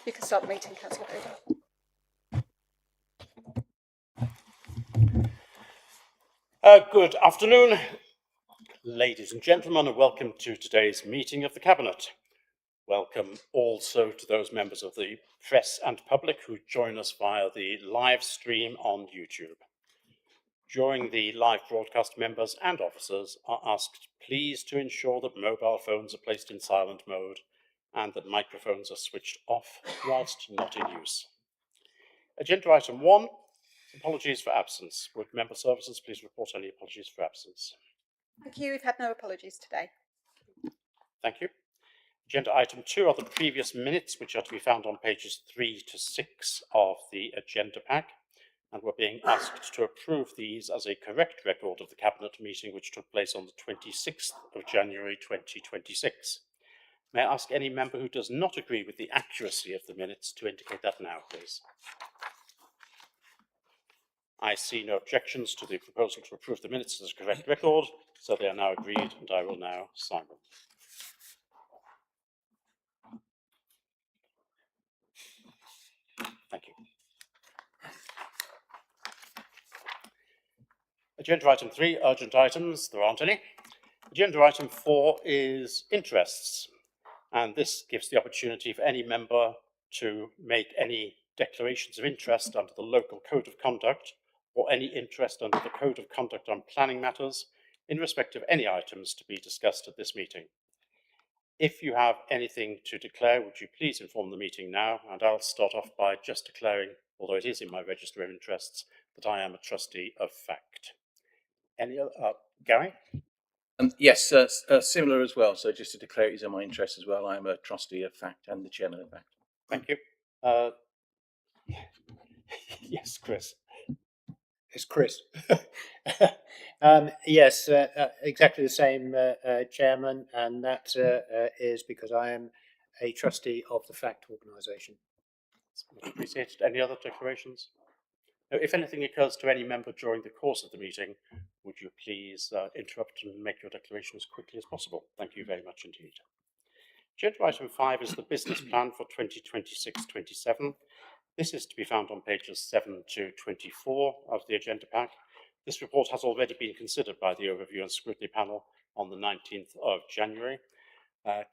You can start the meeting, Councillor Bader. Good afternoon, ladies and gentlemen, and welcome to today's meeting of the Cabinet. Welcome also to those members of the press and public who join us via the live stream on YouTube. During the live broadcast, members and officers are asked please to ensure that mobile phones are placed in silent mode and that microphones are switched off whilst not in use. Agenda item 1, apologies for absence. Would member services please report any apologies for absence? Thank you. We've had no apologies today. Thank you. Agenda item 2 are the previous minutes, which are to be found on pages 3 to 6 of the agenda pack, and we're being asked to approve these as a correct record of the Cabinet meeting which took place on the 26th of January 2026. May I ask any member who does not agree with the accuracy of the minutes to indicate that now, please? I see no objections to the proposal to approve the minutes as a correct record, so they are now agreed, and I will now sign them. Thank you. Agenda item 3, urgent items. There aren't any. Agenda item 4 is interests, and this gives the opportunity for any member to make any declarations of interest under the local code of conduct or any interest under the code of conduct on planning matters in respect of any items to be discussed at this meeting. If you have anything to declare, would you please inform the meeting now? And I'll start off by just declaring, although it is in my register of interests, that I am a trustee of FACT. Any other? Gary? Yes, similar as well. So just to declare it is in my interest as well, I am a trustee of FACT and the chairman of FACT. Thank you. Yes, Chris. It's Chris. Yes, exactly the same, Chairman, and that is because I am a trustee of the FACT organisation. Much appreciated. Any other declarations? Now, if anything occurs to any member during the course of the meeting, would you please interrupt and make your declaration as quickly as possible? Thank you very much indeed. Agenda item 5 is the business plan for 2026-27. This is to be found on pages 7 to 24 of the agenda pack. This report has already been considered by the Overview and Scrutiny Panel on the 19th of January.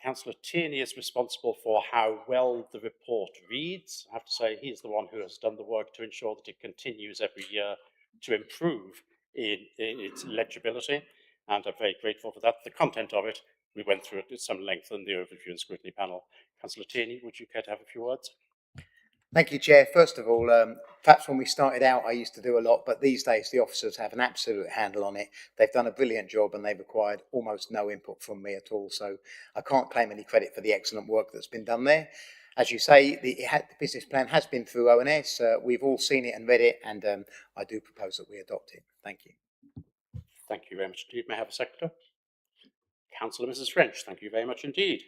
Councillor Tierney is responsible for how well the report reads. I have to say he's the one who has done the work to ensure that it continues every year to improve in its legibility, and I'm very grateful for that. The content of it, we went through it at some length in the Overview and Scrutiny Panel. Councillor Tierney, would you care to have a few words? Thank you, Chair. First of all, perhaps when we started out, I used to do a lot, but these days the officers have an absolute handle on it. They've done a brilliant job and they've required almost no input from me at all. So I can't claim any credit for the excellent work that's been done there. As you say, the business plan has been through ONS. We've all seen it and read it, and I do propose that we adopt it. Thank you. Thank you very much indeed. May I have a seconder? Councillor Mrs. French, thank you very much indeed.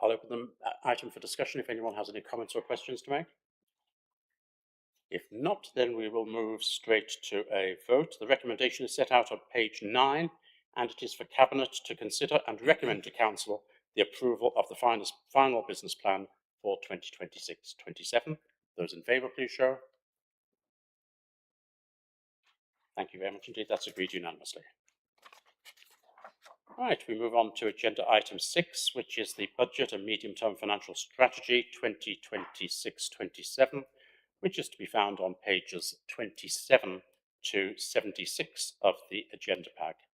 I'll open the item for discussion if anyone has any comments or questions to make. If not, then we will move straight to a vote. The recommendation is set out on page 9, and it is for Cabinet to consider and recommend to Council the approval of the final business plan for 2026-27. Those in favour, please show. Thank you very much indeed. That's agreed unanimously. Right, we move on to agenda item 6, which is the Budget and Medium-Term Financial Strategy 2026-27, which is to be found on pages 27 to 76 of the agenda pack.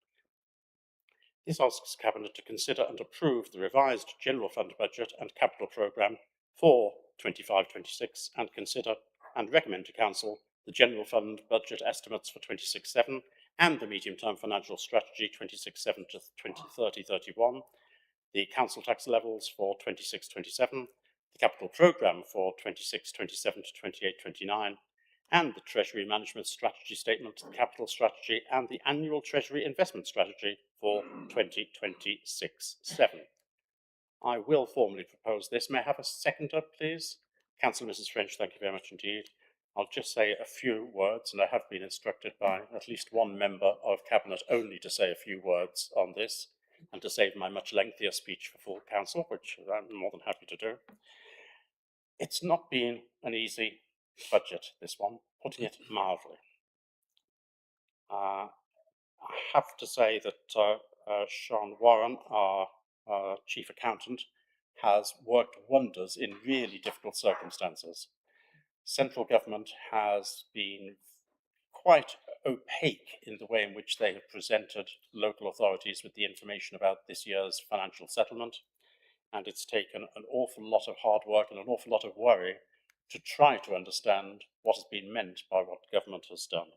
This asks Cabinet to consider and approve the revised General Fund budget and capital programme for 25-26 and consider and recommend to Council the General Fund budget estimates for 26-7 and the Medium-Term Financial Strategy 26-7 to 2030-31, the Council tax levels for 26-27, the capital programme for 26-27 to 28-29, and the Treasury Management Strategy Statement, the Capital Strategy, and the Annual Treasury Investment Strategy for 2026-7. I will formally propose this. May I have a seconder, please? Councillor Mrs. French, thank you very much indeed. I'll just say a few words, and I have been instructed by at least one member of Cabinet only to say a few words on this, and to save my much lengthier speech for full Council, which I'm more than happy to do. It's not been an easy budget, this one, putting it mildly. I have to say that Sean Warren, our chief accountant, has worked wonders in really difficult circumstances. Central government has been quite opaque in the way in which they have presented local authorities with the information about this year's financial settlement. And it's taken an awful lot of hard work and an awful lot of worry to try to understand what has been meant by what government has done.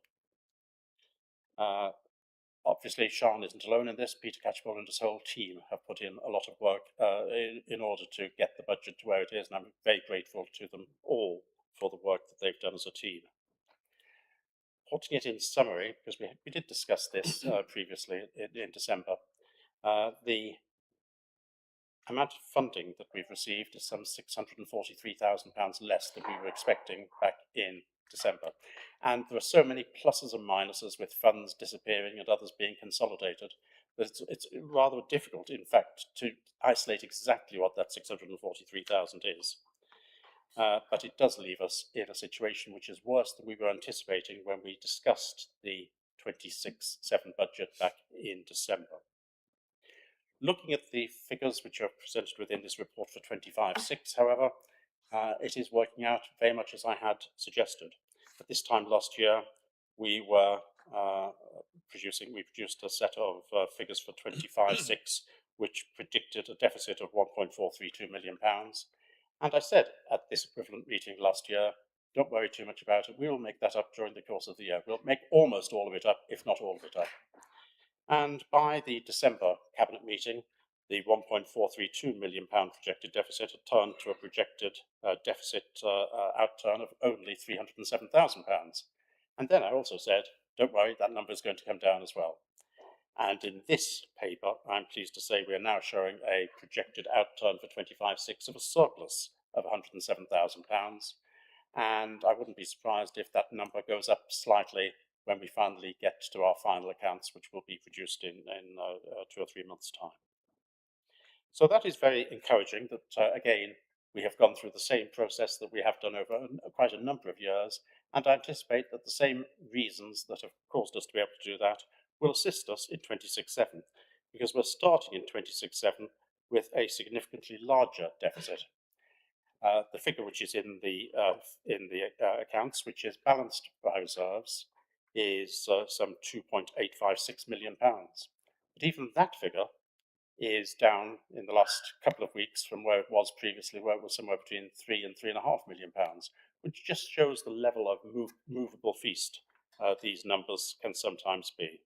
Obviously, Sean isn't alone in this. Peter Catchpole and his whole team have put in a lot of work in order to get the budget to where it is, and I'm very grateful to them all for the work that they've done as a team. Putting it in summary, because we did discuss this previously in December, the amount of funding that we've received is some £643,000 less than we were expecting back in December. And there are so many pluses and minuses with funds disappearing and others being consolidated that it's rather difficult, in fact, to isolate exactly what that 643,000 is. But it does leave us in a situation which is worse than we were anticipating when we discussed the 26-7 budget back in December. Looking at the figures which are presented within this report for 25-6, however, it is working out very much as I had suggested. At this time last year, we produced a set of figures for 25-6, which predicted a deficit of £1.432 million. And I said at this equivalent meeting last year, don't worry too much about it. We will make that up during the course of the year. We'll make almost all of it up, if not all of it up. And by the December Cabinet Meeting, the £1.432 million projected deficit had turned to a projected deficit outturn of only £307,000. And then I also said, don't worry, that number is going to come down as well. And in this paper, I'm pleased to say we are now showing a projected outturn for 25-6 of a surplus of £107,000. And I wouldn't be surprised if that number goes up slightly when we finally get to our final accounts, which will be produced in 2 or 3 months' time. So that is very encouraging that, again, we have gone through the same process that we have done over quite a number of years, and I anticipate that the same reasons that have caused us to be able to do that will assist us in 26-7, because we're starting in 26-7 with a significantly larger deficit. The figure which is in the accounts, which is balanced by reserves, is some £2.856 million. But even that figure is down in the last couple of weeks from where it was previously, where it was somewhere between £3 and £3.5 million, which just shows the level of movable feast these numbers can sometimes be.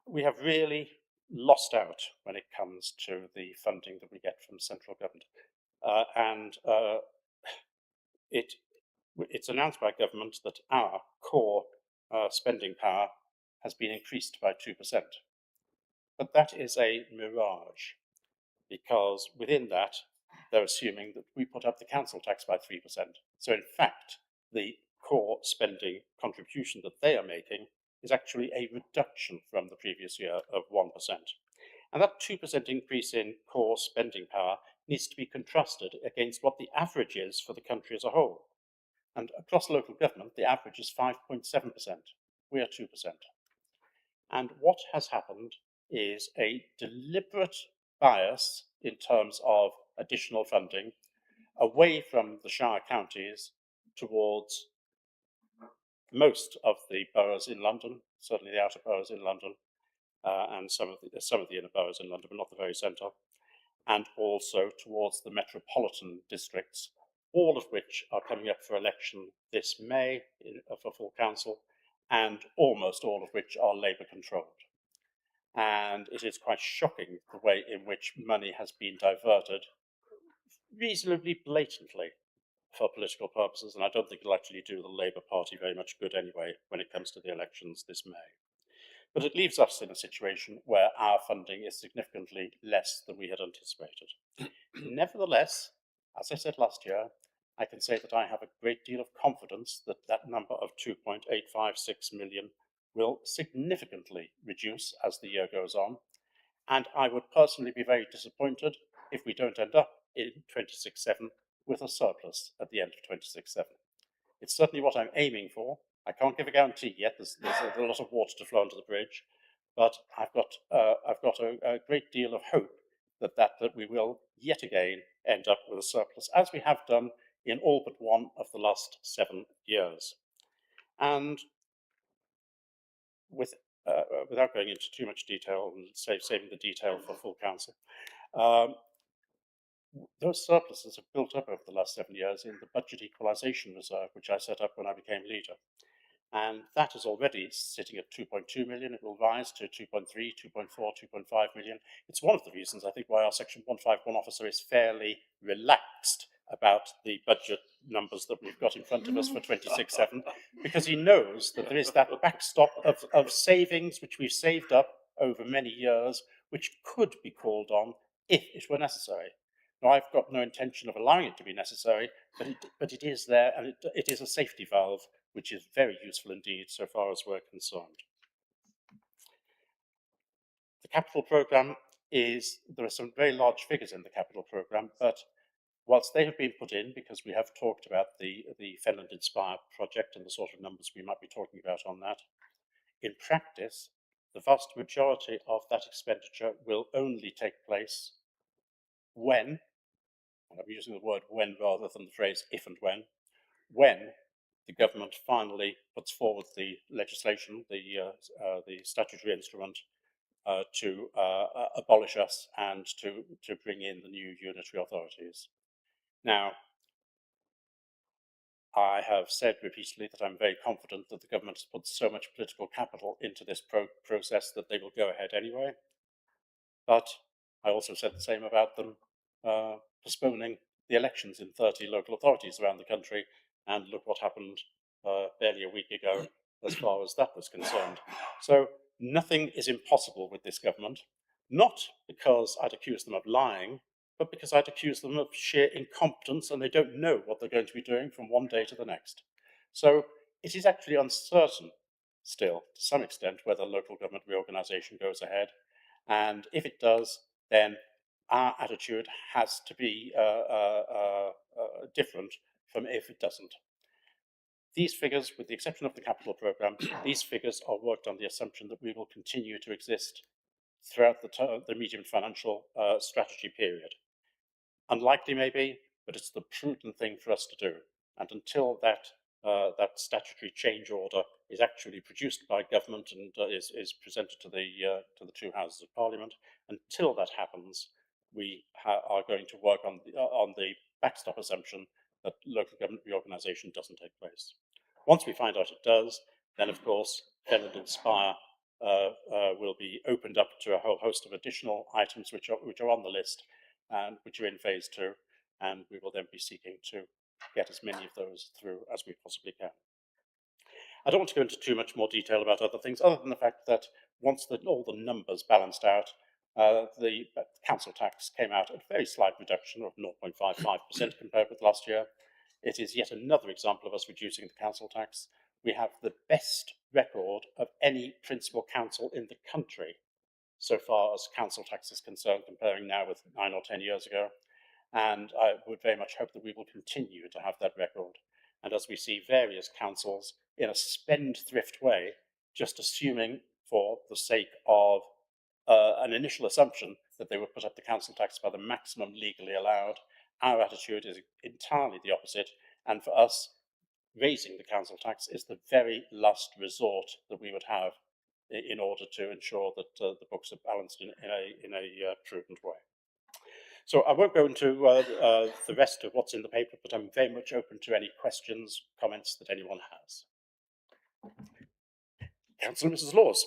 We have really lost out when it comes to the funding that we get from central government. It's announced by government that our core spending power has been increased by 2%. But that is a mirage, because within that, they're assuming that we put up the council tax by 3%. So in fact, the core spending contribution that they are making is actually a reduction from the previous year of 1%. And that 2% increase in core spending power needs to be contrasted against what the average is for the country as a whole. And across local government, the average is 5.7%. We are 2%. And what has happened is a deliberate bias in terms of additional funding away from the shire counties towards most of the boroughs in London, certainly the outer boroughs in London, and some of the inner boroughs in London, but not the very centre, and also towards the metropolitan districts, all of which are coming up for election this May for full council, and almost all of which are Labour controlled. And it is quite shocking the way in which money has been diverted reasonably blatantly for political purposes, and I don't think it'll actually do the Labour Party very much good anyway when it comes to the elections this May. But it leaves us in a situation where our funding is significantly less than we had anticipated. Nevertheless, as I said last year, I can say that I have a great deal of confidence that that number of 2.856 million will significantly reduce as the year goes on. And I would personally be very disappointed if we don't end up in 26-7 with a surplus at the end of 26/7. It's certainly what I'm aiming for. I can't give a guarantee yet. There's a lot of water to flow under the bridge, but I've got a great deal of hope that we will yet again end up with a surplus, as we have done in all but one of the last 7 years. And without going into too much detail and saving the detail for full council, um, those surpluses have built up over the last 7 years in the budget equalisation reserve, which I set up when I became leader. And that is already sitting at 2.2 million. It will rise to 2.3, 2.4, 2.5 million. It's one of the reasons, I think, why our Section 151 officer is fairly relaxed about the budget numbers that we've got in front of us for 26/7, because he knows that there is that backstop of savings which we've saved up over many years, which could be called on if it were necessary. Now, I've got no intention of allowing it to be necessary, but it is there, and it is a safety valve, which is very useful indeed so far as we're concerned. The capital programme there are some very large figures in the capital programme, but whilst they have been put in, because we have talked about the Fenland Inspire project and the sort of numbers we might be talking about on that, in practice, the vast majority of that expenditure will only take place when, and I'm using the word when rather than the phrase if and when the government finally puts forward the legislation, the statutory instrument to abolish us and to bring in the new unitary authorities. Now, I have said repeatedly that I'm very confident that the government has put so much political capital into this process that they will go ahead anyway. But I also said the same about them postponing the elections in 30 local authorities around the country, and look what happened barely a week ago as far as that was concerned. So nothing is impossible with this government, not because I'd accuse them of lying, but because I'd accuse them of sheer incompetence, and they don't know what they're going to be doing from one day to the next. So it is actually uncertain still, to some extent, whether local government reorganisation goes ahead. And if it does, then our attitude has to be different from if it doesn't. These figures, with the exception of the capital programme, these figures are worked on the assumption that we will continue to exist throughout the medium financial strategy period. Unlikely maybe, but it's the prudent thing for us to do. And until that statutory change order is actually produced by government and is presented to the two houses of Parliament, until that happens, we are going to work on the backstop assumption that local government reorganisation doesn't take place. Once we find out it does, then of course Fenland Inspire will be opened up to a whole host of additional items which are on the list and which are in phase 2, and we will then be seeking to get as many of those through as we possibly can. I don't want to go into too much more detail about other things, other than the fact that once all the numbers balanced out, the council tax came out at a very slight reduction of 0.55% compared with last year. It is yet another example of us reducing the council tax. We have the best record of any principal council in the country so far as council tax is concerned, comparing now with 9 or 10 years ago. And I would very much hope that we will continue to have that record. And as we see various councils in a spendthrift way, just assuming for the sake of an initial assumption that they would put up the council tax by the maximum legally allowed, our attitude is entirely the opposite. And for us, raising the council tax is the very last resort that we would have in order to ensure that the books are balanced in a prudent way. So I won't go into the rest of what's in the paper, but I'm very much open to any questions, comments that anyone has. Councillor Mrs. Laws.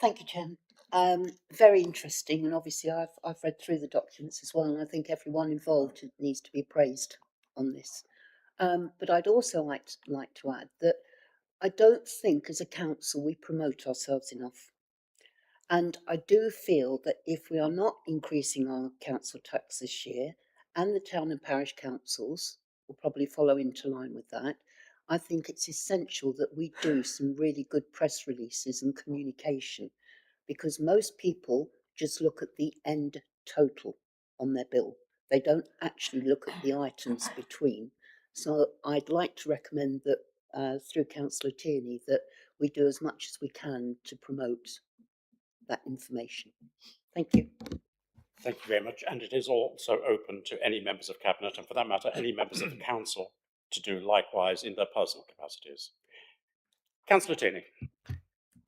Thank you, Chairman. Very interesting, and obviously I've read through the documents as well, and I think everyone involved needs to be praised on this. But I'd also like to add that I don't think as a council we promote ourselves enough. And I do feel that if we are not increasing our council tax this year, and the town and parish councils will probably follow into line with that, I think it's essential that we do some really good press releases and communication, because most people just look at the end total. on their bill. They don't actually look at the items between. So I'd like to recommend that through Councillor Tierney that we do as much as we can to promote that information. Thank you. Thank you very much. And it is also open to any members of Cabinet, and for that matter, any members of the Council, to do likewise in their personal capacities. Councillor Tierney.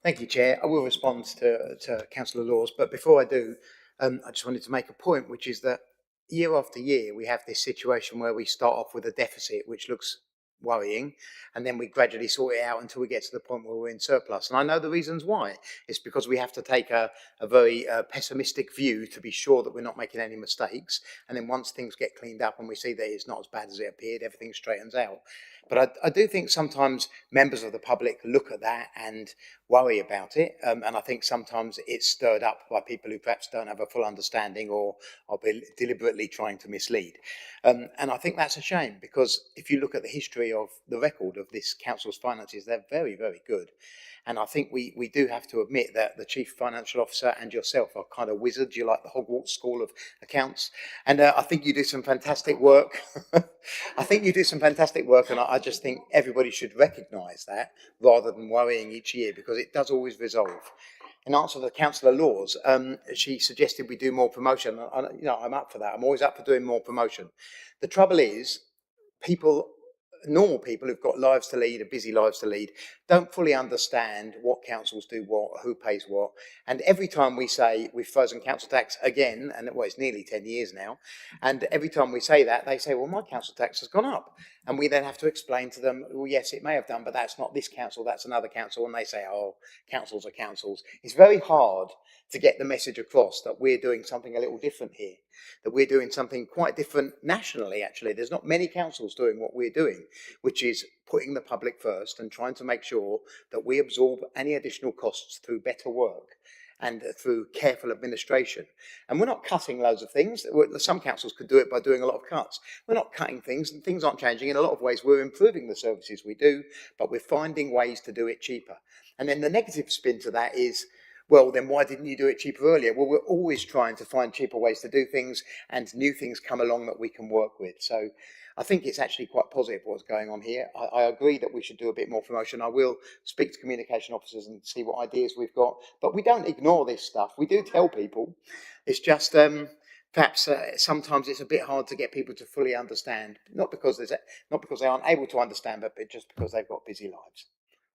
Thank you, Chair. I will respond to Councillor Laws, but before I do, I just wanted to make a point, which is that year after year, we have this situation where we start off with a deficit, which looks worrying, and then we gradually sort it out until we get to the point where we're in surplus. And I know the reasons why. It's because we have to take a very pessimistic view to be sure that we're not making any mistakes. And then once things get cleaned up and we see that it's not as bad as it appeared, everything straightens out. But I do think sometimes members of the public look at that and worry about it. And I think sometimes it's stirred up by people who perhaps don't have a full understanding or are deliberately trying to mislead. And I think that's a shame, because if you look at the history of the record of this council's finances, they're very, very good. And I think we do have to admit that the Chief Financial Officer and yourself are kind of wizards. You're like the Hogwarts School of Accounts. And I think you do some fantastic work. I think you do some fantastic work, and I just think everybody should recognise that rather than worrying each year, because it does always resolve. In answer to Councillor Laws, she suggested we do more promotion. I'm up for that. I'm always up for doing more promotion. The trouble is, normal people who've got lives to lead, busy lives to lead, don't fully understand what councils do what, who pays what. And every time we say we've frozen council tax again, and well, it's nearly 10 years now, and every time we say that, they say, well, my council tax has gone up. And we then have to explain to them, well, yes, it may have done, but that's not this council, that's another council. And they say, oh, councils are councils. It's very hard to get the message across that we're doing something a little different here, that we're doing something quite different nationally, actually. There's not many councils doing what we're doing, which is putting the public first and trying to make sure that we absorb any additional costs through better work and through careful administration. And we're not cutting loads of things. Some councils could do it by doing a lot of cuts. We're not cutting things, and things aren't changing. In a lot of ways, we're improving the services we do, but we're finding ways to do it cheaper. And then the negative spin to that is, well, then why didn't you do it cheaper earlier? Well, we're always trying to find cheaper ways to do things, and new things come along that we can work with. So I think it's actually quite positive what's going on here. I agree that we should do a bit more promotion. I will speak to communication officers and see what ideas we've got. But we don't ignore this stuff. We do tell people. It's just perhaps sometimes it's a bit hard to get people to fully understand. Not because they aren't able to understand, but just because they've got busy lives.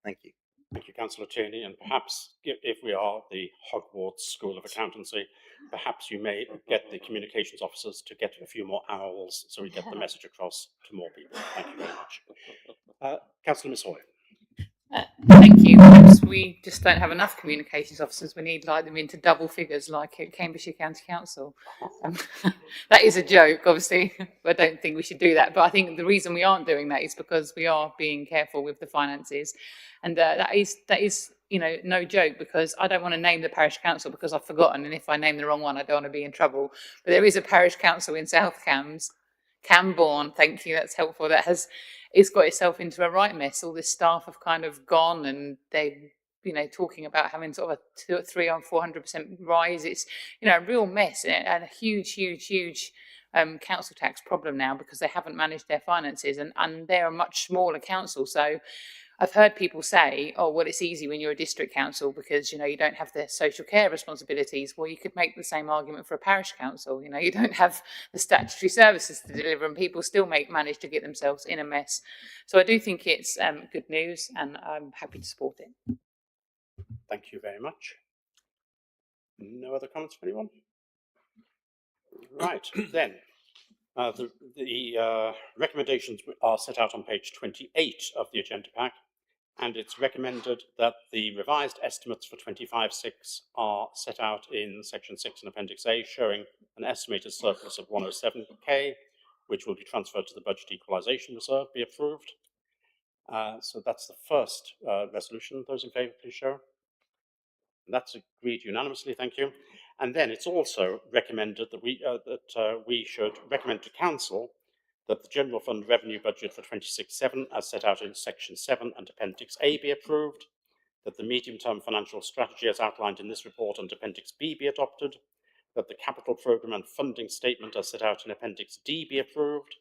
Thank you. Thank you, Councillor Tierney. And perhaps if we are the Hogwarts School of Accountancy, perhaps you may get the communications officers to get a few more owls so we get the message across to more people. Thank you very much. Councillor Miss Hoy. Thank you. Perhaps we just don't have enough communications officers. We need like them into double figures, like at Cambridgeshire County Council. That is a joke, obviously. I don't think we should do that. But I think the reason we aren't doing that is because we are being careful with the finances, and that is no joke, because I don't want to name the parish council because I've forgotten, and if I name the wrong one, I don't want to be in trouble. But there is a parish council in South Cambs, Camborne. Thank you. That's helpful. It's got itself into a right mess. All this staff have kind of gone, and they, talking about having sort of a 300 or 400% rise. It's, a real mess and a huge council tax problem now, because they haven't managed their finances, and they're a much smaller council. So I've heard people say, oh, well, it's easy when you're a district council because, you don't have the social care responsibilities. Well, you could make the same argument for a parish council. You don't have the statutory services to deliver, and people still manage to get themselves in a mess. So I do think it's good news, and I'm happy to support it. Thank you very much. No other comments from anyone? Right, then. The recommendations are set out on page 28 of the agenda pack, and it's recommended that the revised estimates for 25/6 are set out in section 6 and appendix A, showing an estimated surplus of 107k, which will be transferred to the budget equalisation reserve, be approved. So that's the first resolution. Those in favour, please show. And that's agreed unanimously, thank you. And then it's also recommended that we should recommend to Council that the General Fund revenue budget for 26/7, as set out in section 7 and appendix A, be approved, that the medium-term financial strategy as outlined in this report and appendix B be adopted, that the capital programme and funding statement as set out in Appendix D be approved,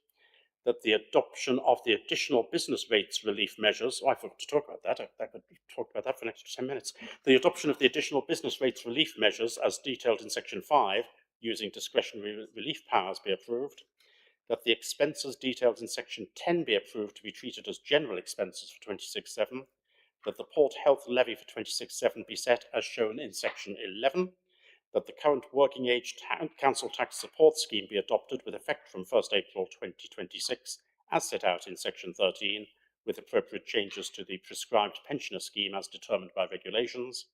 that the adoption of the additional business rates relief measures, I forgot to talk about that, I could talk about that for an extra 10 minutes, the adoption of the additional business rates relief measures as detailed in Section 5, using discretionary relief powers, be approved, that the expenses detailed in Section 10 be approved to be treated as general expenses for 26/7, that the Port Health Levy for 26/7 be set as shown in Section 11, that the current working age council tax support scheme be adopted with effect from 1st April 2026, as set out in Section 13, with appropriate changes to the prescribed pensioner scheme as determined by regulations,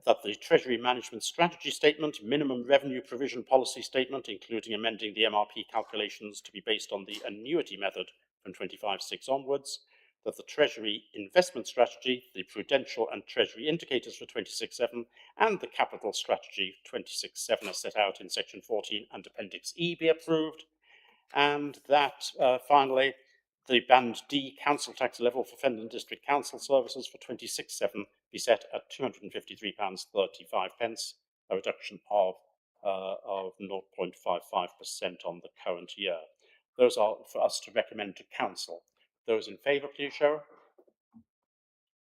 that the Treasury Management Strategy Statement, Minimum Revenue Provision Policy Statement, including amending the MRP calculations to be based on the annuity method from 25/6 onwards, that the Treasury Investment Strategy, the Prudential and Treasury Indicators for 26/7, and the Capital Strategy 26/7 as set out in Section 14 and Appendix E be approved, and that, finally, the Band D council tax level for Fenland District Council services for 26/7 be set at £253.35, a reduction of 0.55% on the current year. Those are for us to recommend to council. Those in favour, please show.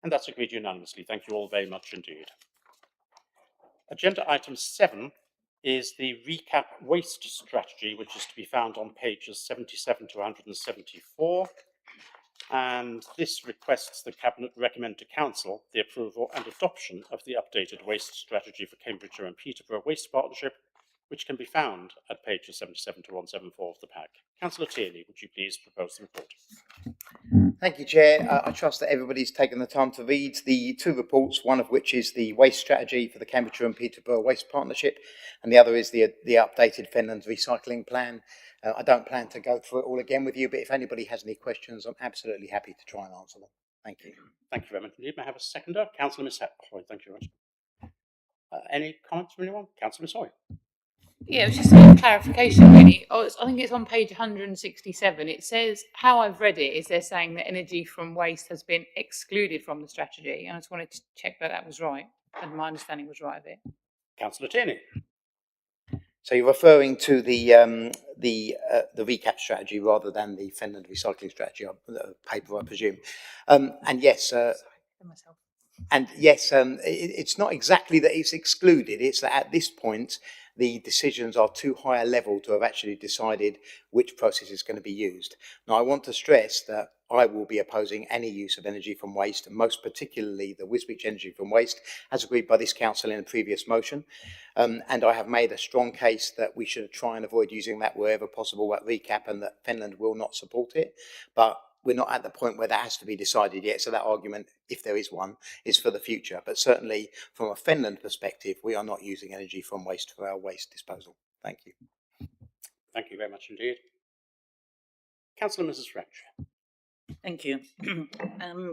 And that's agreed unanimously. Thank you all very much indeed. Agenda item 7 is the recap waste strategy, which is to be found on pages 77 to 174. And this requests the Cabinet recommend to Council the approval and adoption of the updated waste strategy for Cambridgeshire and Peterborough Waste Partnership, which can be found at pages 77 to 174 of the pack. Councillor Tierney, would you please propose the report? Thank you, Chair. I trust that everybody's taken the time to read the two reports, one of which is the waste strategy for the Cambridgeshire and Peterborough Waste Partnership, and the other is the updated Fenland recycling plan. I don't plan to go through it all again with you, but if anybody has any questions, I'm absolutely happy to try and answer them. Thank you. Thank you very much indeed. May I have a seconder? Councillor Miss Hoy, thank you very much. Any comments from anyone? Councillor Miss Hoy. Yeah, it was just a clarification, really. I think it's on page 167. It says, how I've read it is they're saying that energy from waste has been excluded from the strategy. And I just wanted to check that that was right, and my understanding was right of it. Councillor Tierney. So you're referring to the recap strategy rather than the Fenland recycling strategy paper, I presume. And yes, it's not exactly that it's excluded. It's that at this point, the decisions are too high a level to have actually decided which process is going to be used. Now, I want to stress that I will be opposing any use of energy from waste, and most particularly the Wisbech energy from waste, as agreed by this council in a previous motion. And I have made a strong case that we should try and avoid using that wherever possible at recap, and that Fenland will not support it. But we're not at the point where that has to be decided yet. So that argument, if there is one, is for the future. But certainly from a Fenland perspective, we are not using energy from waste for our waste disposal. Thank you. Thank you very much indeed. Councillor Mrs. French. Thank you.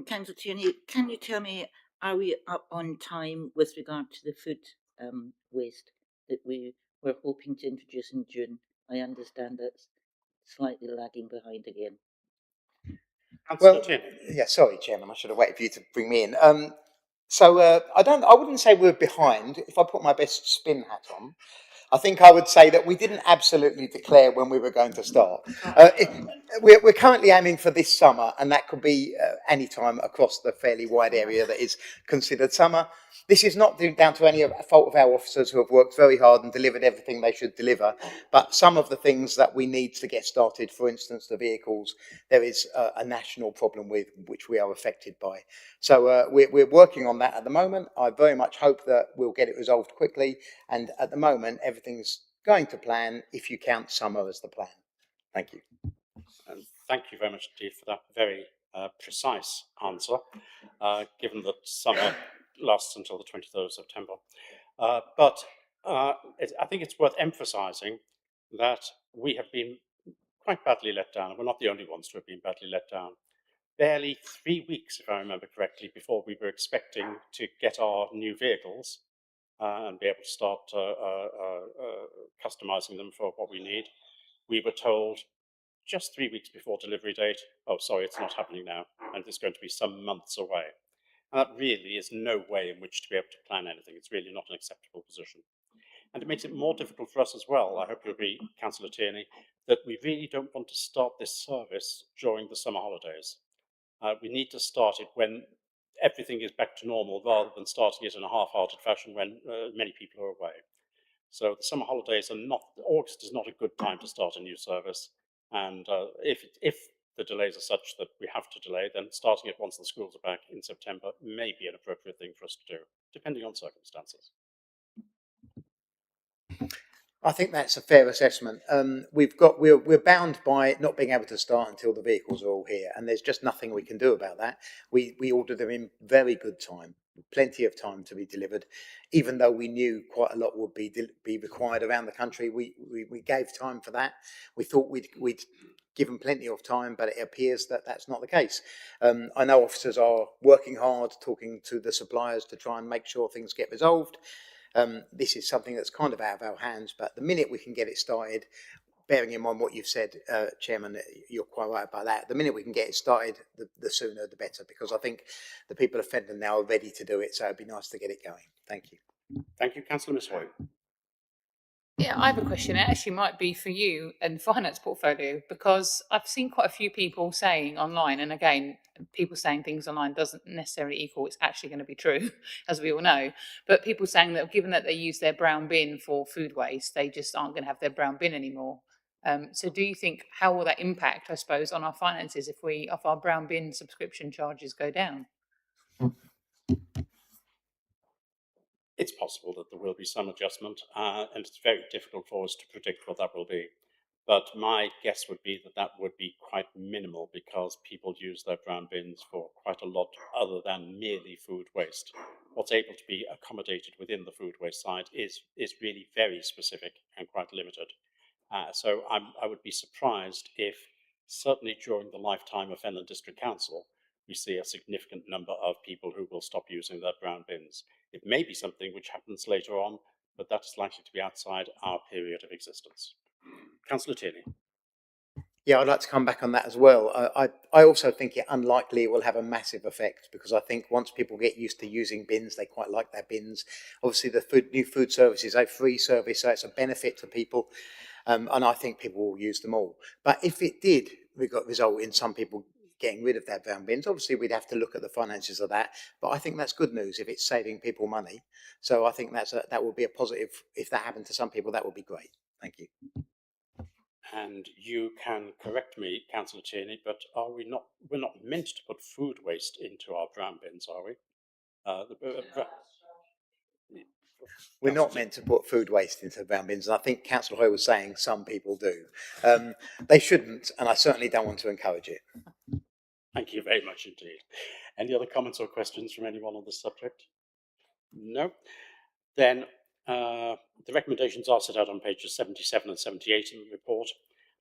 Councillor Tierney, can you tell me, are we up on time with regard to the food waste that we were hoping to introduce in June? I understand it's slightly lagging behind again. Well, yeah, sorry, Chairman, I should have waited for you to bring me in. I wouldn't say we're behind. If I put my best spin hat on, I think I would say that we didn't absolutely declare when we were going to start. We're currently aiming for this summer, and that could be any time across the fairly wide area that is considered summer. This is not down to any fault of our officers who have worked very hard and delivered everything they should deliver, but some of the things that we need to get started, for instance, the vehicles, there is a national problem with which we are affected by. So we're working on that at the moment. I very much hope that we'll get it resolved quickly, and at the moment, everything's going to plan if you count summer as the plan. Thank you. And thank you very much indeed for that very precise answer, given that summer lasts until the 23rd of September. But I think it's worth emphasising that we have been quite badly let down, and we're not the only ones to have been badly let down. Barely 3 weeks, if I remember correctly, before we were expecting to get our new vehicles and be able to start customising them for what we need, we were told just 3 weeks before delivery date, oh, sorry, it's not happening now, and it's going to be some months away. And that really is no way in which to be able to plan anything. It's really not an acceptable position. And it makes it more difficult for us as well, I hope you agree, Councillor Tierney, that we really don't want to start this service during the summer holidays. We need to start it when everything is back to normal rather than starting it in a half-hearted fashion when many people are away. So the summer holidays are not, August is not a good time to start a new service. And if the delays are such that we have to delay, then starting it once the schools are back in September may be an appropriate thing for us to do, depending on circumstances. I think that's a fair assessment. We're bound by not being able to start until the vehicles are all here, and there's just nothing we can do about that. We ordered them in very good time, plenty of time to be delivered, even though we knew quite a lot would be required around the country. We gave time for that. We thought we'd given plenty of time, but it appears that that's not the case. I know officers are working hard, talking to the suppliers to try and make sure things get resolved. This is something that's kind of out of our hands, but the minute we can get it started, bearing in mind what you've said, Chairman, you're quite right about that. The minute we can get it started, the sooner the better, because I think the people of Fendon now are ready to do it, so it'd be nice to get it going. Thank you. Thank you, Councillor Miss Hoy. Yeah, I have a question. It actually might be for you and finance portfolio, because I've seen quite a few people saying online, and again, people saying things online doesn't necessarily equal it's actually going to be true, as we all know. But people saying that given that they use their brown bin for food waste, they just aren't going to have their brown bin anymore. So do you think, how will that impact, I suppose, on our finances if our brown bin subscription charges go down? It's possible that there will be some adjustment, and it's very difficult for us to predict what that will be. But my guess would be that that would be quite minimal because people use their brown bins for quite a lot other than merely food waste. What's able to be accommodated within the food waste side is really very specific and quite limited. So I would be surprised if, certainly during the lifetime of Fenland District Council, we see a significant number of people who will stop using their brown bins. It may be something which happens later on, but that is likely to be outside our period of existence. Councillor Tierney. Yeah, I'd like to come back on that as well. I also think it unlikely it will have a massive effect, because I think once people get used to using bins, they quite like their bins. Obviously, the new food service is a free service, so it's a benefit to people, and I think people will use them all. But if it did result in some people getting rid of their brown bins, obviously we'd have to look at the finances of that. But I think that's good news if it's saving people money. So I think that would be a positive. If that happened to some people, that would be great. Thank you. And you can correct me, Councillor Tierney, but we're not meant to put food waste into our brown bins, are we? We're not meant to put food waste into the brown bins, and I think Councillor Hoy was saying some people do. They shouldn't, and I certainly don't want to encourage it. Thank you very much indeed. Any other comments or questions from anyone on this subject? No? Then the recommendations are set out on pages 77 and 78 in the report,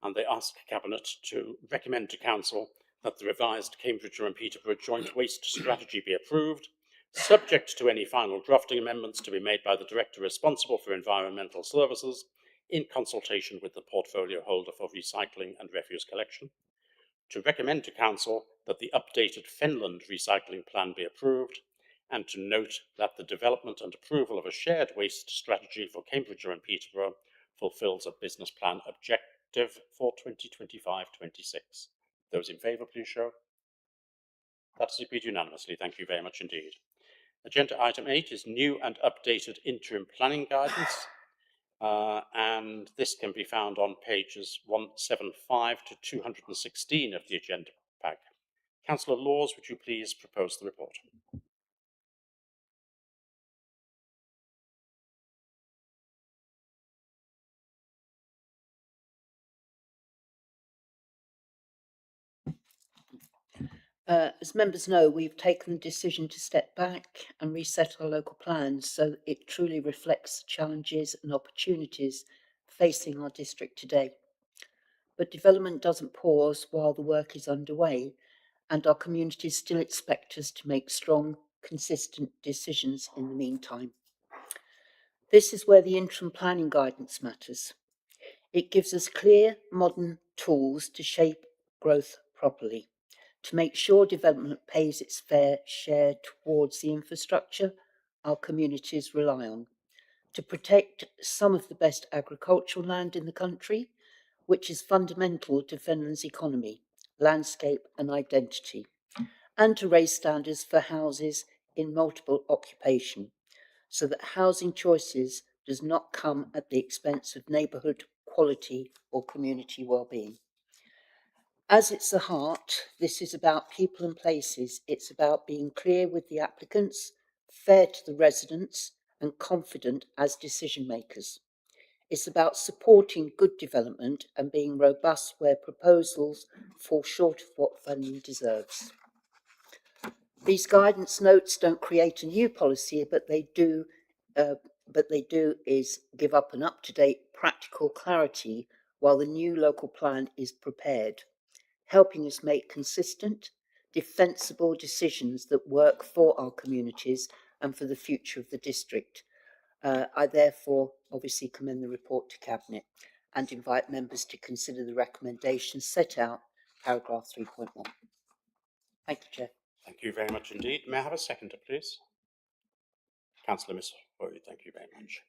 and they ask Cabinet to recommend to Council that the revised Cambridgeshire and Peterborough joint waste strategy be approved, subject to any final drafting amendments to be made by the Director responsible for environmental services in consultation with the portfolio holder for recycling and refuse collection, to recommend to Council that the updated Fenland recycling plan be approved, and to note that the development and approval of a shared waste strategy for Cambridgeshire and Peterborough fulfills a business plan objective for 2025-26. Those in favour, please show. That is agreed unanimously. Thank you very much indeed. Agenda item 8 is new and updated interim planning guidance. And this can be found on pages 175 to 216 of the agenda pack. Councillor Laws, would you please propose the report? As members know, we've taken the decision to step back and reset our local plans so that it truly reflects the challenges and opportunities facing our district today. But development doesn't pause while the work is underway, and our communities still expect us to make strong, consistent decisions in the meantime. This is where the interim planning guidance matters. It gives us clear, modern tools to shape growth properly, to make sure development pays its fair share towards the infrastructure our communities rely on, to protect some of the best agricultural land in the country, which is fundamental to Finland's economy, landscape and identity, and to raise standards for houses in multiple occupation, so that housing choices does not come at the expense of neighbourhood quality or community well-being. As it's the heart, this is about people and places. It's about being clear with the applicants, fair to the residents, and confident as decision makers. It's about supporting good development and being robust where proposals fall short of what funding deserves. These guidance notes don't create a new policy, but they do is give up an up-to-date practical clarity while the new local plan is prepared, helping us make consistent, defensible decisions that work for our communities and for the future of the district. I therefore obviously commend the report to Cabinet and invite members to consider the recommendations set out, paragraph 3.1. Thank you, Chair. Thank you very much indeed. May I have a seconder, please? Councillor Miss Hoy, thank you very much.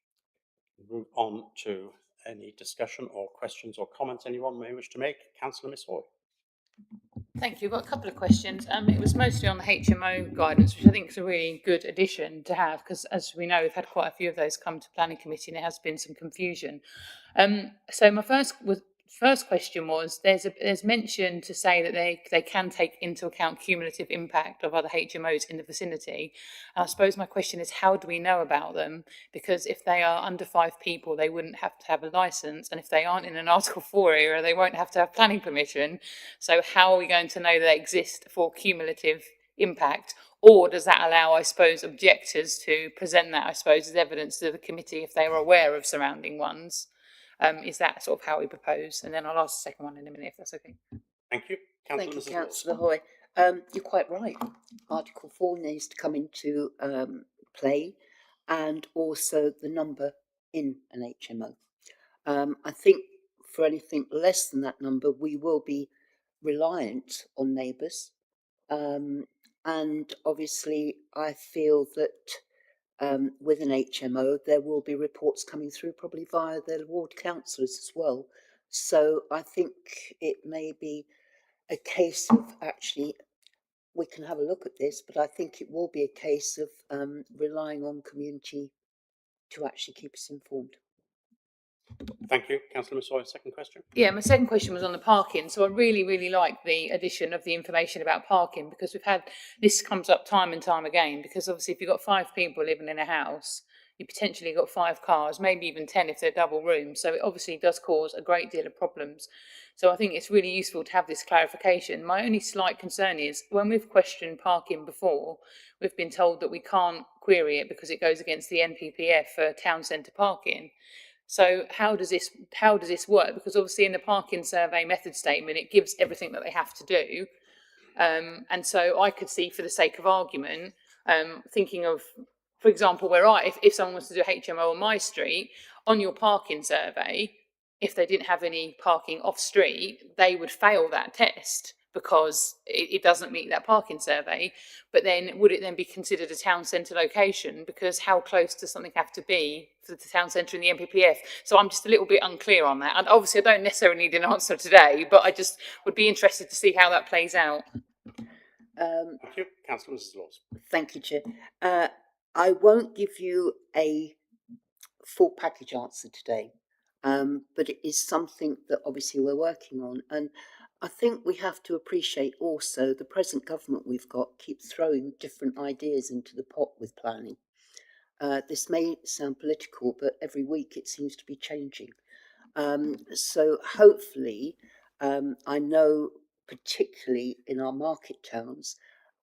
Move on to any discussion or questions or comments anyone may wish to make. Councillor Miss Hoy. Thank you. I've got a couple of questions. It was mostly on the HMO guidance, which I think is a really good addition to have, because as we know, we've had quite a few of those come to planning committee and there has been some confusion. So my first question was, there's mention to say that they can take into account cumulative impact of other HMOs in the vicinity. And I suppose my question is, how do we know about them? Because if they are under 5 people, they wouldn't have to have a licence, and if they aren't in an Article 4 area, they won't have to have planning permission. So how are we going to know they exist for cumulative impact? Or does that allow, I suppose, objectors to present that, I suppose, as evidence to the committee if they are aware of surrounding ones? Is that sort of how we propose? And then I'll ask the second one in a minute, if that's okay. Thank you. Thank you, Mrs. Councillor Hoy. You're quite right. Article 4 needs to come into play, and also the number in an HMO. I think for anything less than that number, we will be reliant on neighbours. And obviously, I feel that with an HMO, there will be reports coming through probably via their ward councillors as well. So I think it may be a case of actually, we can have a look at this, but I think it will be a case of relying on community to actually keep us informed. Thank you. Councillor Miss Hoy, second question. Yeah, my second question was on the parking. So I really like the addition of the information about parking, because this comes up time and time again, because obviously if you've got 5 people living in a house, you potentially got 5 cars, maybe even 10 if they're double rooms. So it obviously does cause a great deal of problems. So I think it's really useful to have this clarification. My only slight concern is when we've questioned parking before, we've been told that we can't query it because it goes against the NPPF for town centre parking. So how does this work? Because obviously in the parking survey method statement, it gives everything that they have to do. And so I could see, for the sake of argument, thinking of, for example, if someone wants to do HMO on my street, on your parking survey, if they didn't have any parking off street, they would fail that test because it doesn't meet that parking survey. But then would it then be considered a town centre location? Because how close does something have to be for the town centre in the NPPF? So I'm just a little bit unclear on that. And obviously I don't necessarily need an answer today, but I just would be interested to see how that plays out. Thank you. Councillor Mrs. Laws. Thank you, Chair. I won't give you a full package answer today, but it is something that obviously we're working on. And I think we have to appreciate also the present government we've got keeps throwing different ideas into the pot with planning. This may sound political, but every week it seems to be changing. So hopefully, I know particularly in our market towns,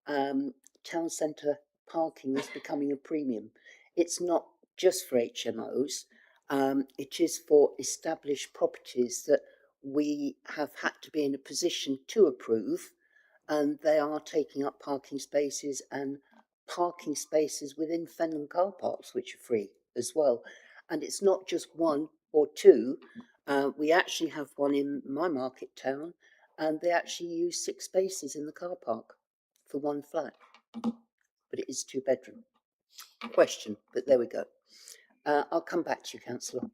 town centre parking is becoming a premium. It's not just for HMOs, it is for established properties that we have had to be in a position to approve, and they are taking up parking spaces and parking spaces within Fenland car parks, which are free as well. And it's not just 1 or 2. We actually have one in my market town, and they actually use 6 spaces in the car park for 1 flat. But it is 2-bedroom. Question, but there we go. I'll come back to you, Councillor.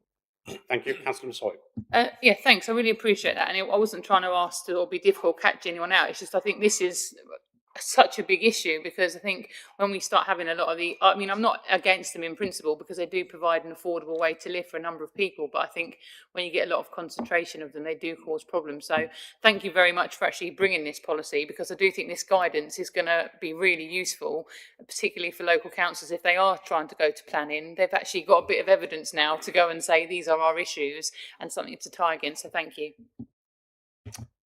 Thank you. Councillor Masoy. Yeah, thanks. I really appreciate that. And I wasn't trying to ask to or be difficult, catch anyone out. It's just I think this is such a big issue because I think when we start having a lot of I mean, I'm not against them in principle because they do provide an affordable way to live for a number of people. But I think when you get a lot of concentration of them, they do cause problems. So thank you very much for actually bringing this policy because I do think this guidance is going to be really useful, particularly for local councils if they are trying to go to planning. They've actually got a bit of evidence now to go and say these are our issues and something to tie against. So thank you.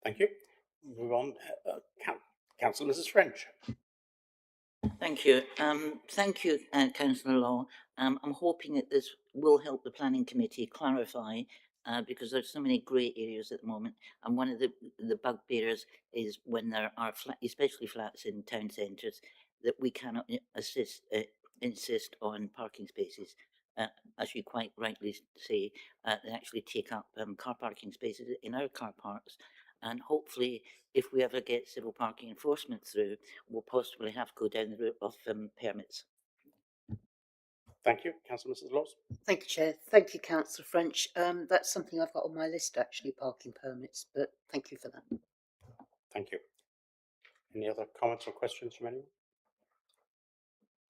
Thank you. Move on. Councillor Mrs. French. Thank you. Thank you, Councillor Law. I'm hoping that this will help the Planning Committee clarify because there's so many grey areas at the moment. And one of the bugbears is when there are, especially flats in town centres, that we cannot insist on parking spaces. As you quite rightly say, they actually take up car parking spaces in our car parks. And hopefully, if we ever get civil parking enforcement through, we'll possibly have to go down the route of permits. Thank you. Councillor Mrs. Laws. Thank you, Chair. Thank you, Councillor French. That's something I've got on my list, actually, parking permits, but thank you for that. Thank you. Any other comments or questions from anyone?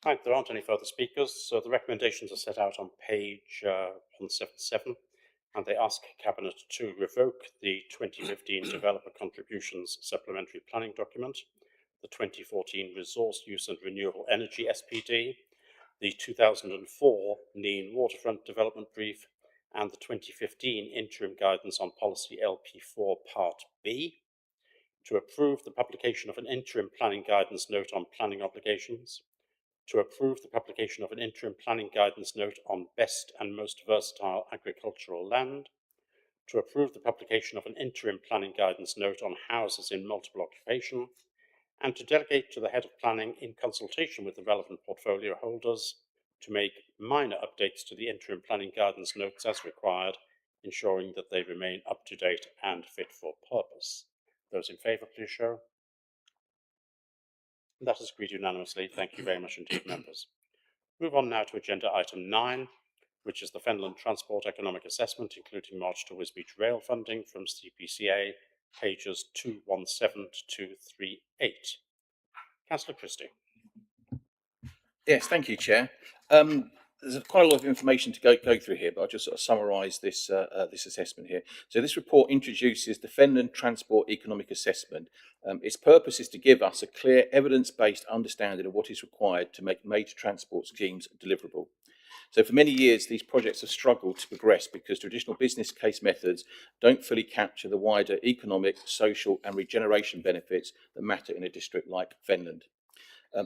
Right, there aren't any further speakers, so the recommendations are set out on page 177, and they ask Cabinet to revoke the 2015 Developer Contributions Supplementary Planning Document, the 2014 Resource Use and Renewable Energy SPD, the 2004 NEEN Waterfront Development Brief, and the 2015 Interim Guidance on Policy LP4 Part B, to approve the publication of an interim planning guidance note on planning obligations, to approve the publication of an interim planning guidance note on best and most versatile agricultural land, to approve the publication of an interim planning guidance note on houses in multiple occupation, and to delegate to the head of planning in consultation with the relevant portfolio holders to make minor updates to the interim planning guidance notes as required, ensuring that they remain up to date and fit for purpose. Those in favour, please show. That is agreed unanimously. Thank you very much indeed, members. Move on now to agenda item 9, which is the Fenland Transport Economic Assessment, including March to Wisbech rail funding from CPCA, pages 217 to 238. Councillor Christie. Yes, thank you, Chair. There's quite a lot of information to go through here, but I'll just sort of summarise this this assessment here. So this report introduces the Fenland Transport Economic Assessment. Its purpose is to give us a clear evidence-based understanding of what is required to make major transport schemes deliverable. So for many years, these projects have struggled to progress because traditional business case methods don't fully capture the wider economic, social and regeneration benefits that matter in a district like Fenland.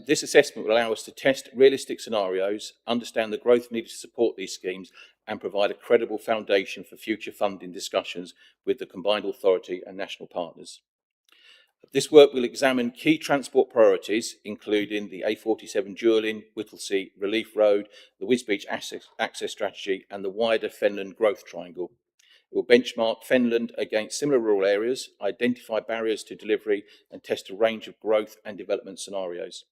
This assessment will allow us to test realistic scenarios, understand the growth needed to support these schemes and provide a credible foundation for future funding discussions with the combined authority and national partners. This work will examine key transport priorities, including the A47 Duelin, Whittlesea Relief Road, the Wisbech access strategy and the wider Fenland growth triangle. It will benchmark Fenland against similar rural areas, identify barriers to delivery and test a range of growth and development scenarios.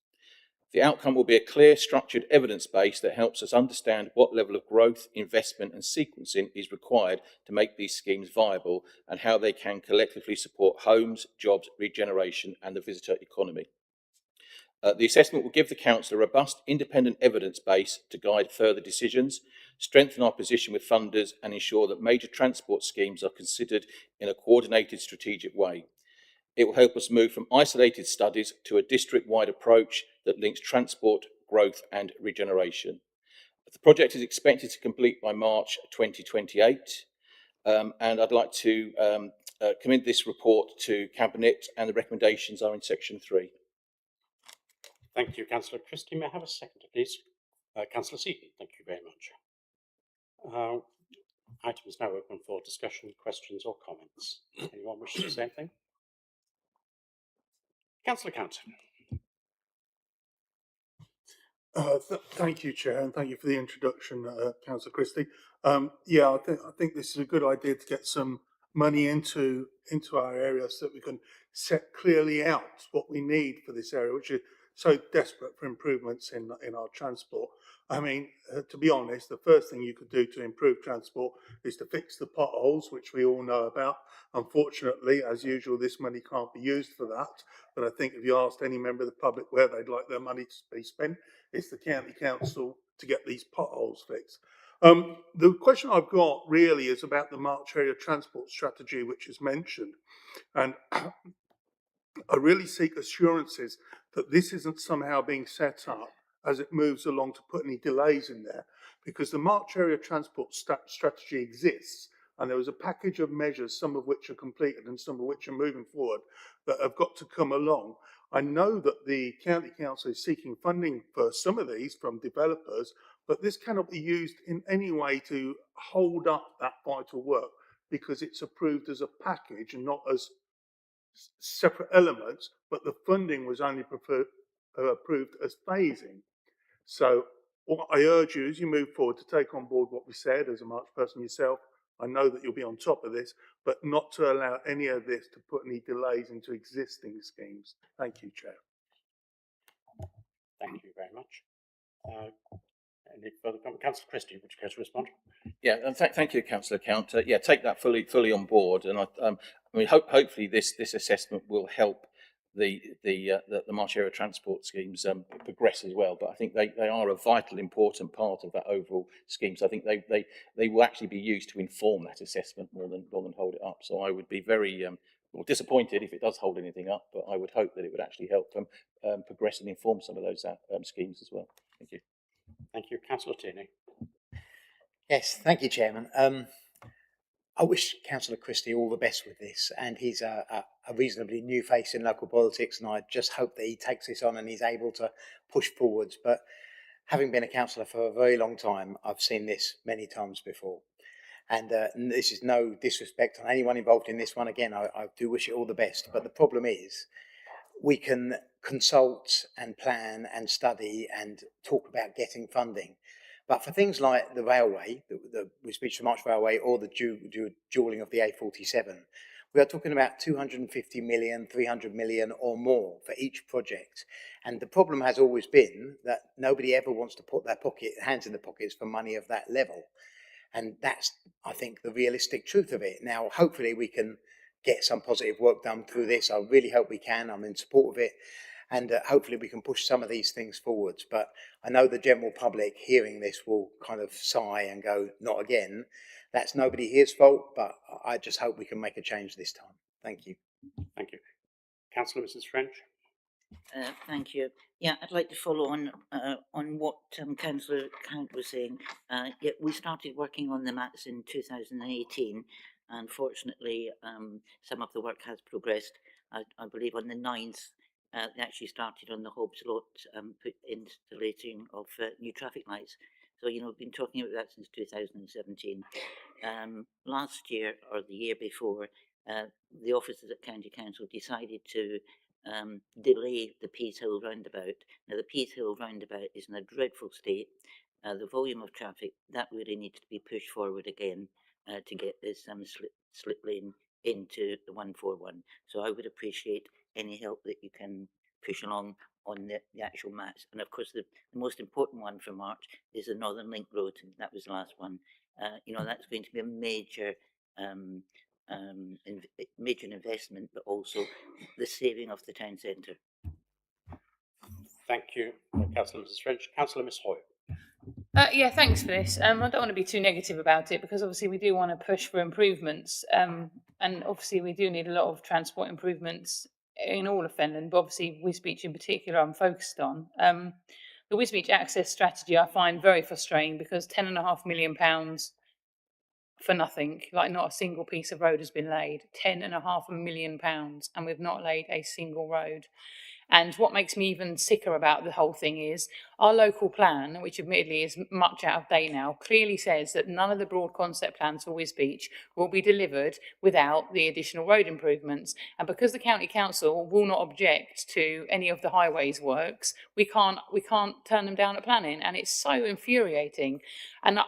The outcome will be a clear, structured evidence base that helps us understand what level of growth, investment and sequencing is required to make these schemes viable and how they can collectively support homes, jobs, regeneration and the visitor economy. The assessment will give the Council a robust, independent evidence base to guide further decisions, strengthen our position with funders and ensure that major transport schemes are considered in a coordinated strategic way. It will help us move from isolated studies to a district-wide approach that links transport, growth and regeneration. The project is expected to complete by March 2028 and I'd like to commend this report to Cabinet and the recommendations are in section 3. Thank you, Councillor Christie. May I have a second, please? Councillor Seaton, thank you very much. Item is now open for discussion, questions or comments. Anyone wish to say anything? Councillor Count. Thank you, Chair, and thank you for the introduction, Councillor Christie. Yeah, I think this is a good idea to get some money into our area so that we can set clearly out what we need for this area, which is so desperate for improvements in our transport. I mean, to be honest, the first thing you could do to improve transport is to fix the potholes, which we all know about. Unfortunately, as usual, this money can't be used for that. But I think if you asked any member of the public where they'd like their money to be spent, it's the county council to get these potholes fixed. The question I've got really is about the March area transport strategy, which is mentioned. And I really seek assurances that this isn't somehow being set up as it moves along to put any delays in there, because the March area transport strategy exists, and there was a package of measures, some of which are completed and some of which are moving forward, that have got to come along. I know that the county council is seeking funding for some of these from developers, but this cannot be used in any way to hold up that vital work, because it's approved as a package and not as separate elements, but the funding was only approved as phasing. So what I urge you as you move forward to take on board what we said as a March person yourself. I know that you'll be on top of this, but not to allow any of this to put any delays into existing schemes. Thank you, Chair. Thank you very much. Any further comment? Councillor Christie, would you care to respond? Yeah, and thank you, Councillor Count. Yeah, take that fully on board, and I mean, hopefully this assessment will help the March area transport schemes progress as well. But I think they are a vital, important part of that overall scheme. So I think they will actually be used to inform that assessment more than hold it up. So I would be very disappointed if it does hold anything up, but I would hope that it would actually help them progress and inform some of those schemes as well. Thank you. Thank you. Councillor Tierney. Yes, thank you, Chairman. I wish Councillor Christie all the best with this, and he's a reasonably new face in local politics, and I just hope that he takes this on and he's able to push forwards. But having been a councillor for a very long time, I've seen this many times before. And this is no disrespect on anyone involved in this one. Again, I do wish it all the best. But the problem is, we can consult and plan and study and talk about getting funding. But for things like the railway, the Wisbech March Railway, or the dualling of the A47, we are talking about 250 million, 300 million or more for each project. And the problem has always been that nobody ever wants to put their hands in the pockets for money of that level. And that's, I think, the realistic truth of it. Now, hopefully we can get some positive work done through this. I really hope we can. I'm in support of it. And hopefully we can push some of these things forwards. But I know the general public hearing this will kind of sigh and go, not again. That's nobody here's fault, but I just hope we can make a change this time. Thank you. Thank you. Councillor Mrs. French. Thank you. Yeah, I'd like to follow on what Councillor Count was saying. Yeah, we started working on the maps in 2018. Unfortunately, some of the work has progressed. I believe on the 9th, they actually started on the Hobbs lot, installation of new traffic lights. So, you know, we've been talking about that since 2017. Last year, or the year before, the officers at County Council decided to delay the Pease Hill roundabout. Now, the Pease Hill roundabout is in a dreadful state. The volume of traffic, that really needs to be pushed forward again to get this slip lane into the 141. So I would appreciate any help that you can push along on the actual maps. And of course, the most important one for March is the Northern Link Road, and that was the last one. You know, that's going to be a major major investment, but also the saving of the town centre. Thank you, Councillor Mrs. French. Councillor Miss Hoy. Yeah, thanks for this. I don't want to be too negative about it, because obviously we do want to push for improvements, and obviously we do need a lot of transport improvements in all of Fenland, but obviously Wisbech in particular I'm focused on. The Wisbech access strategy I find very frustrating, because £10.5 million for nothing, like not a single piece of road has been laid. £10.5 million, and we've not laid a single road. And what makes me even sicker about the whole thing is our local plan, which admittedly is much out of date now, clearly says that none of the broad concept plans for Wisbech will be delivered without the additional road improvements. And because the county council will not object to any of the highways works, we can't turn them down at planning, and it's so infuriating. And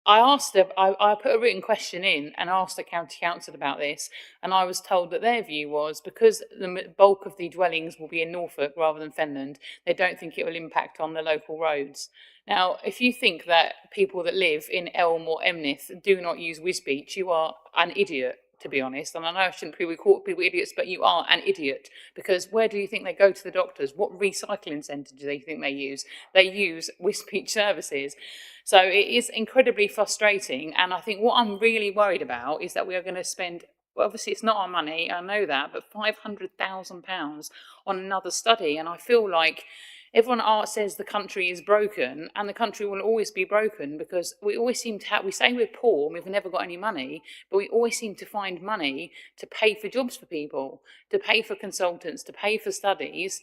I put a written question in and asked the county council about this, and I was told that their view was because the bulk of the dwellings will be in Norfolk rather than Fenland, they don't think it will impact on the local roads. Now, if you think that people that live in Elm or Emnith do not use Wisbech, you are an idiot, to be honest. And I know I shouldn't call people idiots, but you are an idiot, because where do you think they go to the doctors? What recycling centre do they think they use? They use Wisbech services. So it is incredibly frustrating. And I think what I'm really worried about is that we are going to spend, well, obviously it's not our money, I know that, but £500,000 on another study. And I feel like everyone says the country is broken, and the country will always be broken, because we always seem to we say we're poor and we've never got any money, but we always seem to find money to pay for jobs for people, to pay for consultants, to pay for studies.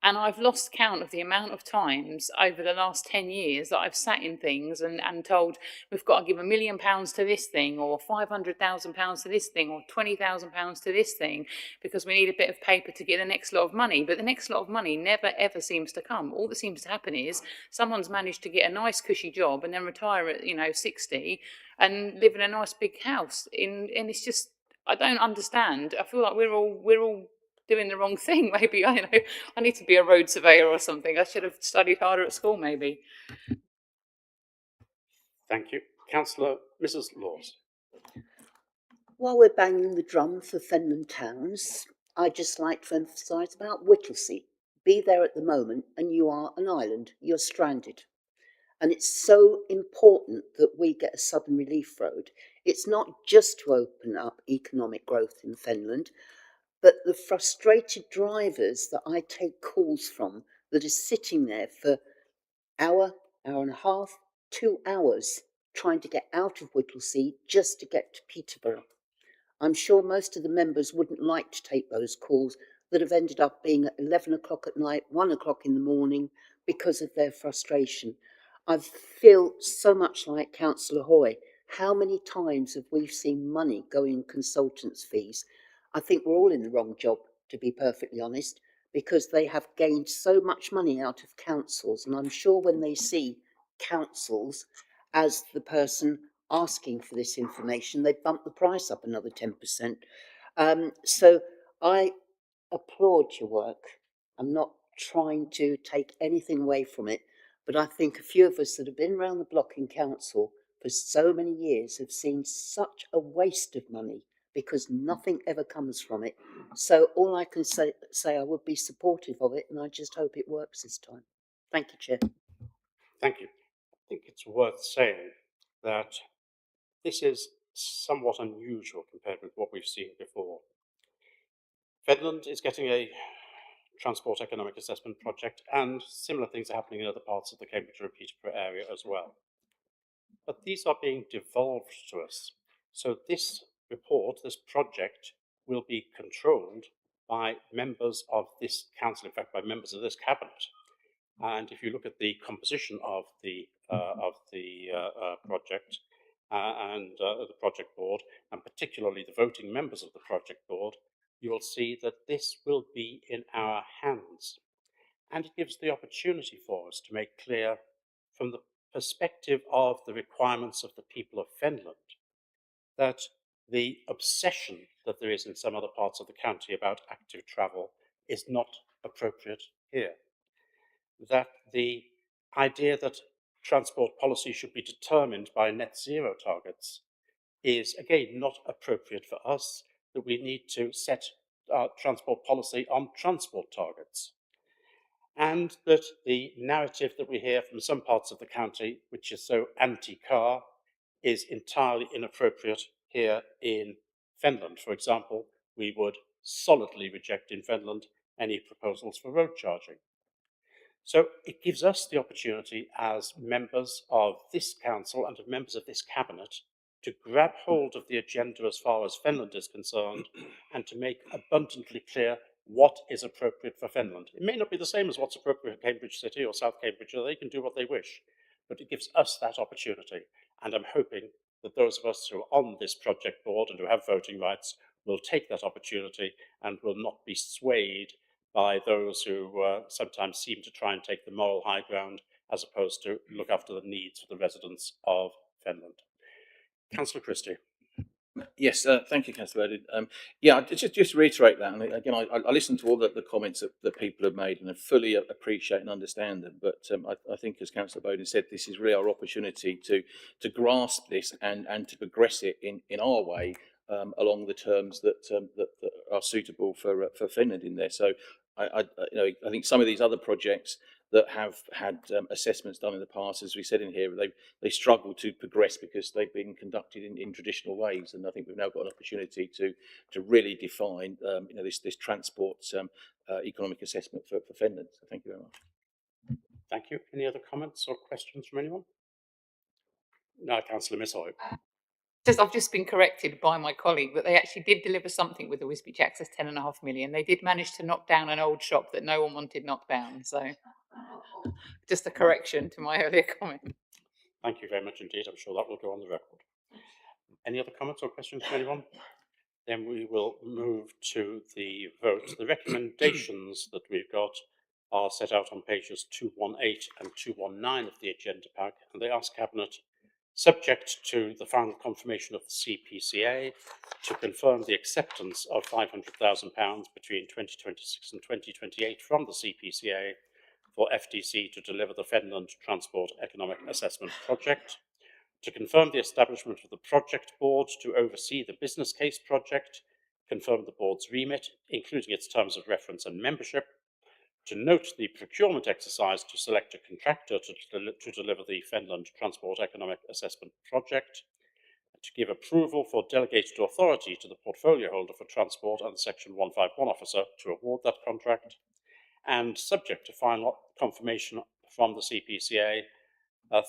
And I've lost count of the amount of times over the last 10 years that I've sat in things and told we've got to give £1 million to this thing, or £500,000 to this thing, or £20,000 to this thing, because we need a bit of paper to get the next lot of money. But the next lot of money never ever seems to come. All that seems to happen is someone's managed to get a nice cushy job and then retire at 60 and live in a nice big house. And it's just, I don't understand. I feel like we're all doing the wrong thing. Maybe I need to be a road surveyor or something. I should have studied harder at school, maybe. Thank you. Councillor Mrs. Laws. While we're banging the drum for Fenland towns, I'd just like to emphasise about Whittlesea. Be there at the moment and you are an island, you're stranded. And it's so important that we get a Southern Relief Road. It's not just to open up economic growth in Fenland, but the frustrated drivers that I take calls from that are sitting there for hour and a half, 2 hours trying to get out of Whittlesea just to get to Peterborough. I'm sure most of the members wouldn't like to take those calls that have ended up being at 11 o'clock at night, 1 o'clock in the morning because of their frustration. I feel so much like Councillor Hoy. How many times have we seen money go in consultants' fees? I think we're all in the wrong job, to be perfectly honest, because they have gained so much money out of councils. And I'm sure when they see councils as the person asking for this information, they bump the price up another 10%. So I applaud your work. I'm not trying to take anything away from it, but I think a few of us that have been around the block in council for so many years have seen such a waste of money because nothing ever comes from it. So all I can say I would be supportive of it, and I just hope it works this time. Thank you, Chair. Thank you. I think it's worth saying that this is somewhat unusual compared with what we've seen before. Fenland is getting a transport economic assessment project, and similar things are happening in other parts of the Cambridge and Peterborough area as well. But these are being devolved to us. So this report, this project, will be controlled by members of this council, in fact, by members of this cabinet. And if you look at the composition of the project and the project board, and particularly the voting members of the project board, you will see that this will be in our hands. And it gives the opportunity for us to make clear, from the perspective of the requirements of the people of Fenland, that the obsession that there is in some other parts of the county about active travel is not appropriate here. That the idea that transport policy should be determined by net zero targets is, again, not appropriate for us, that we need to set our transport policy on transport targets. And that the narrative that we hear from some parts of the county, which is so anti-car, is entirely inappropriate here in Fenland. For example, we would solidly reject in Fenland any proposals for road charging. So it gives us the opportunity as members of this council and of members of this cabinet to grab hold of the agenda as far as Fenland is concerned and to make abundantly clear what is appropriate for Fenland. It may not be the same as what's appropriate for Cambridge City or South Cambridge, or they can do what they wish, but it gives us that opportunity. And I'm hoping that those of us who are on this project board and who have voting rights will take that opportunity and will not be swayed by those who sometimes seem to try and take the moral high ground as opposed to look after the needs of the residents of Fenland. Councillor Christie. Yes, thank you, Councillor Bowden. Yeah, just to reiterate that, and again, I listened to all the comments that people have made, and I fully appreciate and understand them. But I think, as Councillor Bowden said, this is really our opportunity to grasp this and to progress it in our way along the terms that are suitable for Finland in there. So I think some of these other projects that have had assessments done in the past, as we said in here, they struggle to progress because they've been conducted in traditional ways. And I think we've now got an opportunity to really define this transport economic assessment for Finland. So thank you very much. Thank you. Any other comments or questions from anyone? No, Councillor Missoy. I've just been corrected by my colleague that they actually did deliver something with the Wisbech Access 10.5 million. They did manage to knock down an old shop that no one wanted knocked down. So just a correction to my earlier comment. Thank you very much indeed. I'm sure that will go on the record. Any other comments or questions from anyone? Then we will move to the vote. The recommendations that we've got are set out on pages 218 and 219 of the agenda pack, and they ask Cabinet, subject to the final confirmation of the CPCA, to confirm the acceptance of £500,000 between 2026 and 2028 from the CPCA for FDC to deliver the Fenland Transport Economic Assessment Project, to confirm the establishment of the project board to oversee the business case project, confirm the board's remit, including its terms of reference and membership, to note the procurement exercise to select a contractor to deliver the Fenland Transport Economic Assessment Project, to give approval for delegated authority to the portfolio holder for transport and the Section 151 officer to award that contract, and subject to final confirmation from the CPCA,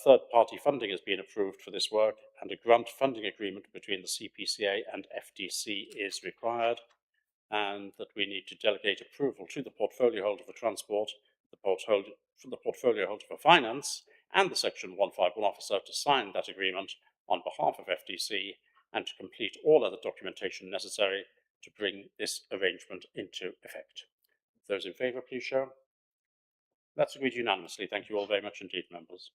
third-party funding has been approved for this work, and a grant funding agreement between the CPCA and FDC is required, and that we need to delegate approval to the portfolio holder for transport, the portfolio holder for finance, and the Section 151 officer to sign that agreement on behalf of FDC and to complete all other documentation necessary to bring this arrangement into effect. Those in favour, please show. That's agreed unanimously. Thank you all very much indeed, members.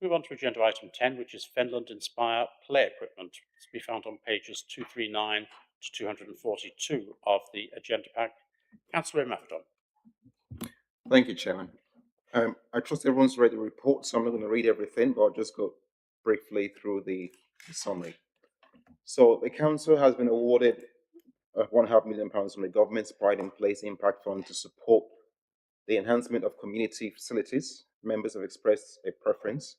Move on to agenda item 10, which is Fenland Inspire play equipment. It's to be found on pages 239 to 242 of the agenda pack. Councillor Mafferton. Thank you, Chairman. I trust everyone's read the report, so I'm not going to read everything, but I'll just go briefly through the summary. So the council has been awarded £1.5 million from the government's Pride in Place Impact Fund to support the enhancement of community facilities. Members have expressed a preference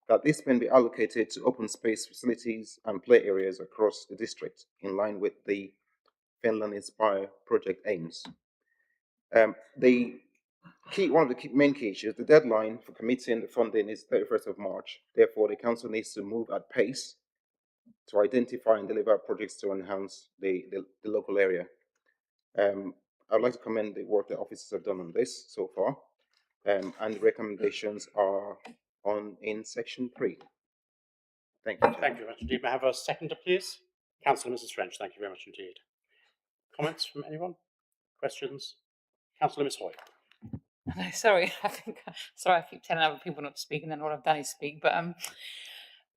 that this can be allocated to open space facilities and play areas across the district in line with the Finland Inspire project aims. One of the main key issues, the deadline for committing the funding is 31st of March. Therefore, the council needs to move at pace to identify and deliver projects to enhance the local area. I'd like to commend the work the officers have done on this so far, and the recommendations are in section 3. Thank you. Thank you very much indeed. May I have a seconder, please? Councillor Mrs. French, thank you very much indeed. Comments from anyone? Questions? Councillor Miss Hoy. No, sorry, I keep telling other people not to speak, and then all I've done is speak. But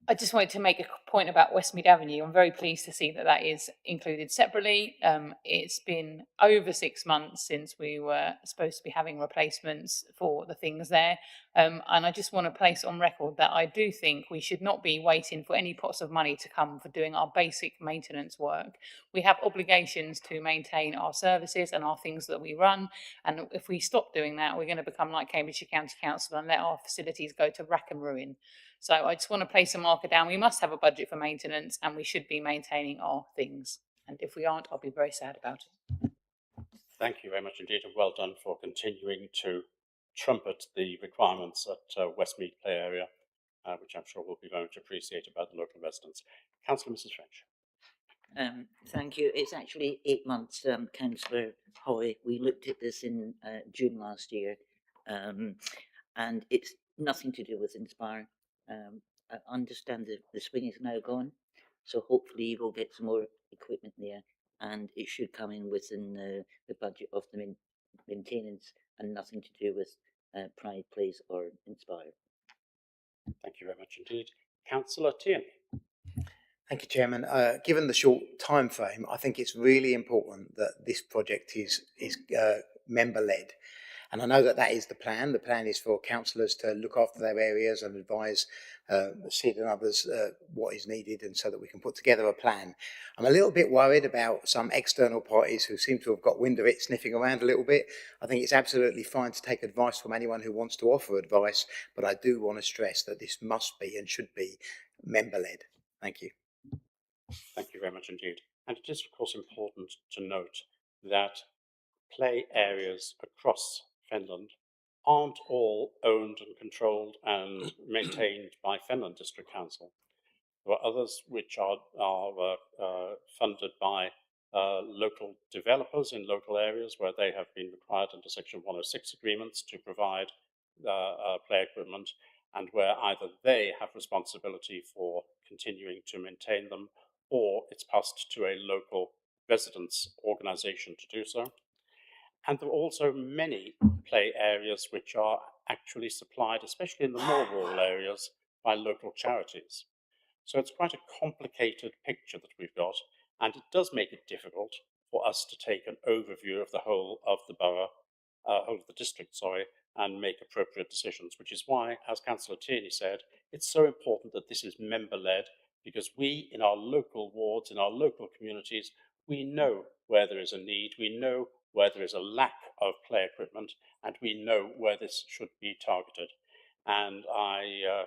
I just wanted to make a point about Westmead Avenue. I'm very pleased to see that that is included separately. It's been over 6 months since we were supposed to be having replacements for the things there. And I just want to place on record that I do think we should not be waiting for any pots of money to come for doing our basic maintenance work. We have obligations to maintain our services and our things that we run. And if we stop doing that, we're going to become like Cambridgeshire County Council and let our facilities go to rack and ruin. So I just want to place a marker down. We must have a budget for maintenance and we should be maintaining our things. And if we aren't, I'll be very sad about it. Thank you very much indeed, and well done for continuing to trumpet the requirements at Westmead Play Area, which I'm sure will be very much appreciated by the local residents. Councillor Mrs. French. Thank you. It's actually 8 months, Councillor Hoy. We looked at this in June last year, and it's nothing to do with Inspire. I understand that the swing is now gone, so hopefully we'll get some more equipment there, and it should come in within the budget of the maintenance and nothing to do with Pride Place or Inspire. Thank you very much indeed. Councillor Tierney. Thank you, Chairman. Given the short time frame, I think it's really important that this project is member-led. And I know that that is the plan. The plan is for councillors to look after their areas and advise SID and others what is needed, and so that we can put together a plan. I'm a little bit worried about some external parties who seem to have got wind of it sniffing around a little bit. I think it's absolutely fine to take advice from anyone who wants to offer advice, but I do want to stress that this must be and should be member-led. Thank you. Thank you very much indeed. And it is, of course, important to note that play areas across Finland aren't all owned and controlled and maintained by Finland District Council. There are others which are funded by local developers in local areas where they have been required under Section 106 agreements to provide play equipment, and where either they have responsibility for continuing to maintain them, or it's passed to a local residents organisation to do so. And there are also many play areas which are actually supplied, especially in the more rural areas, by local charities. So it's quite a complicated picture that we've got, and it does make it difficult for us to take an overview of the whole of the borough, whole of the district, and make appropriate decisions, which is why, as Councillor Tierney said, it's so important that this is member-led, because we, in our local wards, in our local communities, we know where there is a need, we know where there is a lack of play equipment, and we know where this should be targeted. And I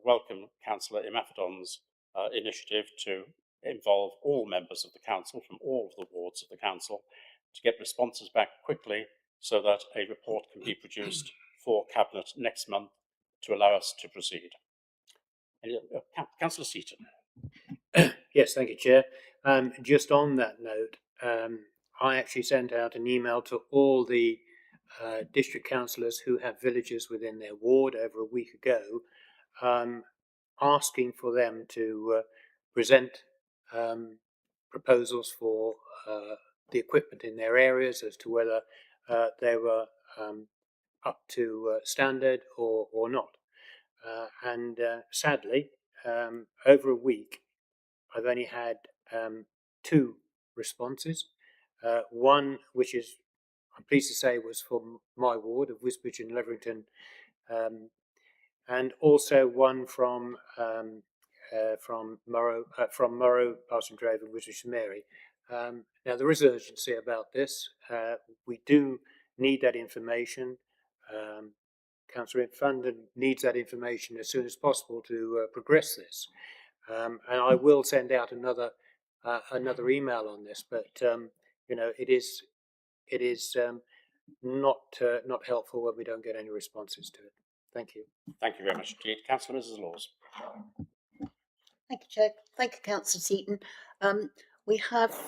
welcome Councillor Imafidon's initiative to involve all members of the council from all of the wards of the council to get responses back quickly, so that a report can be produced for Cabinet next month to allow us to proceed. Councillor Seaton. Yes, thank you, Chair. Just on that note, I actually sent out an email to all the district councillors who have villages within their ward over a week ago, asking for them to present proposals for the equipment in their areas as to whether they were up to standard or not. And sadly, over a week, I've only had 2 responses. One, which is, I'm pleased to say, was from my ward of Wisbech and Leverington, and also one from Murrow, Parsons Drave and Wisbech and Mary. Now, there is urgency about this. We do need that information. Councillor Fundon needs that information as soon as possible to progress this. And I will send out another email on this, but you know, it is not helpful when we don't get any responses to it. Thank you. Thank you very much indeed. Councillor Mrs. Laws. Thank you, Chair. Thank you, Councillor Seaton. We have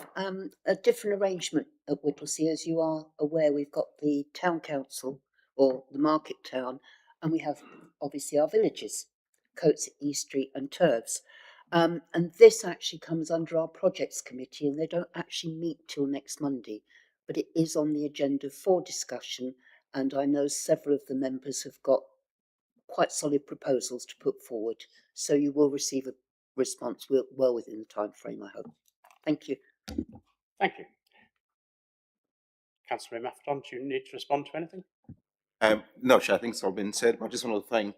a different arrangement at Whittlesea. As you are aware, we've got the town council, or the market town, and we have obviously our villages, Coates, East Street and Turves. And this actually comes under our projects committee, and they don't actually meet till next Monday, but it is on the agenda for discussion, and I know several of the members have got quite solid proposals to put forward, so you will receive a response well within the time frame, I hope. Thank you. Thank you. Councillor Imafidon, do you need to respond to anything? No, Chair, I think it's all been said, but I just want to thank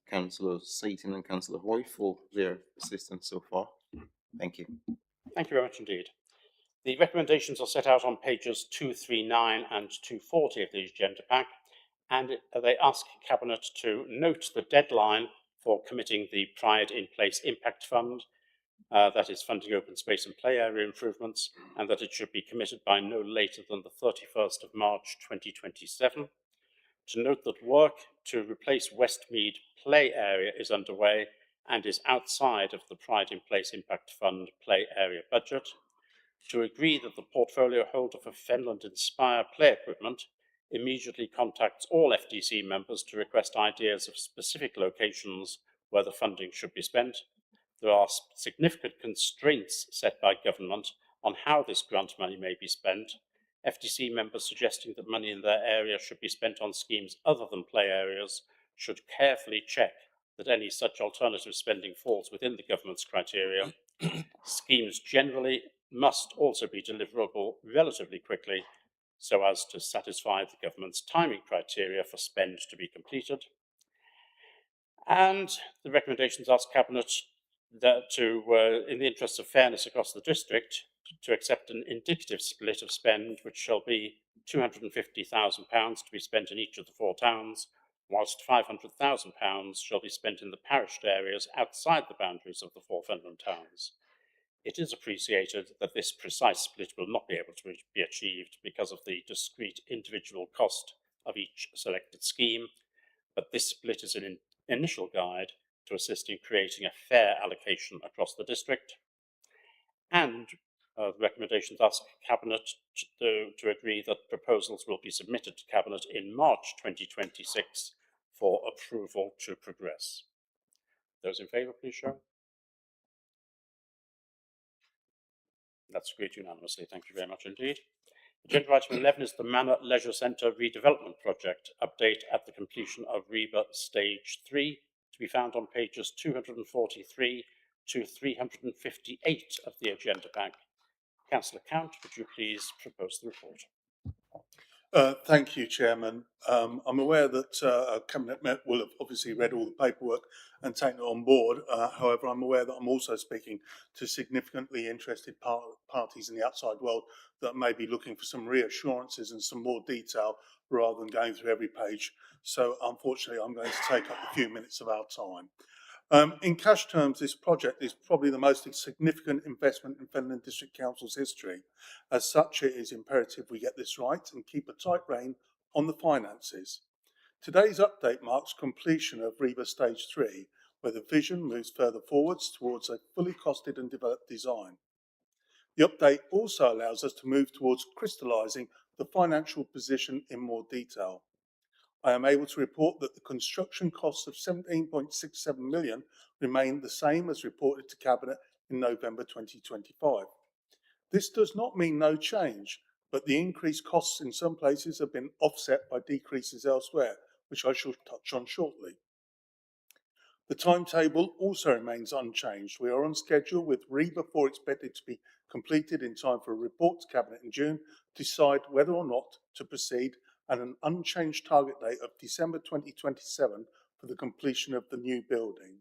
Councillor Seaton and Councillor Hoy for their assistance so far. Thank you. Thank you very much indeed. The recommendations are set out on pages 239 and 240 of the agenda pack, and they ask Cabinet to note the deadline for committing the Pride in Place Impact Fund, that is funding open space and play area improvements, and that it should be committed by no later than the 31st of March 2027. To note that work to replace Westmead play area is underway and is outside of the Pride in Place Impact Fund play area budget. To agree that the portfolio holder for Fenland Inspire play equipment immediately contacts all FDC members to request ideas of specific locations where the funding should be spent. There are significant constraints set by government on how this grant money may be spent. FDC members suggesting that money in their area should be spent on schemes other than play areas should carefully check that any such alternative spending falls within the government's criteria, schemes generally must also be deliverable relatively quickly so as to satisfy the government's timing criteria for spend to be completed. And the recommendations ask Cabinet that in the interests of fairness across the district, to accept an indicative split of spend, which shall be £250,000 to be spent in each of the 4 towns, whilst £500,000 shall be spent in the parished areas outside the boundaries of the 4 Fenland towns. It is appreciated that this precise split will not be able to be achieved because of the discrete individual cost of each selected scheme, but this split is an initial guide to assist in creating a fair allocation across the district. And the recommendations ask Cabinet to agree that proposals will be submitted to Cabinet in March 2026 for approval to progress. Those in favour, please show. That's agreed unanimously. Thank you very much indeed. Agenda item 11 is the Manor Leisure Centre redevelopment project update at the completion of REBA Stage 3, to be found on pages 243 to 358 of the agenda pack. Councillor Count, would you please propose the report? Thank you, Chairman. I'm aware that Cabinet will have obviously read all the paperwork and taken it on board. However, I'm aware that I'm also speaking to significantly interested parties in the outside world that may be looking for some reassurances and some more detail rather than going through every page. So unfortunately, I'm going to take up a few minutes of our time. In cash terms, this project is probably the most significant investment in Fenland District Council's history. As such, it is imperative we get this right and keep a tight rein on the finances. Today's update marks completion of REBA Stage 3, where the vision moves further forwards towards a fully costed and developed design. The update also allows us to move towards crystallising the financial position in more detail. I am able to report that the construction costs of 17.67 million remain the same as reported to Cabinet in November 2025. This does not mean no change, but the increased costs in some places have been offset by decreases elsewhere, which I shall touch on shortly. The timetable also remains unchanged. We are on schedule with REBA 4 expected to be completed in time for a report to Cabinet in June to decide whether or not to proceed, and an unchanged target date of December 2027 for the completion of the new building.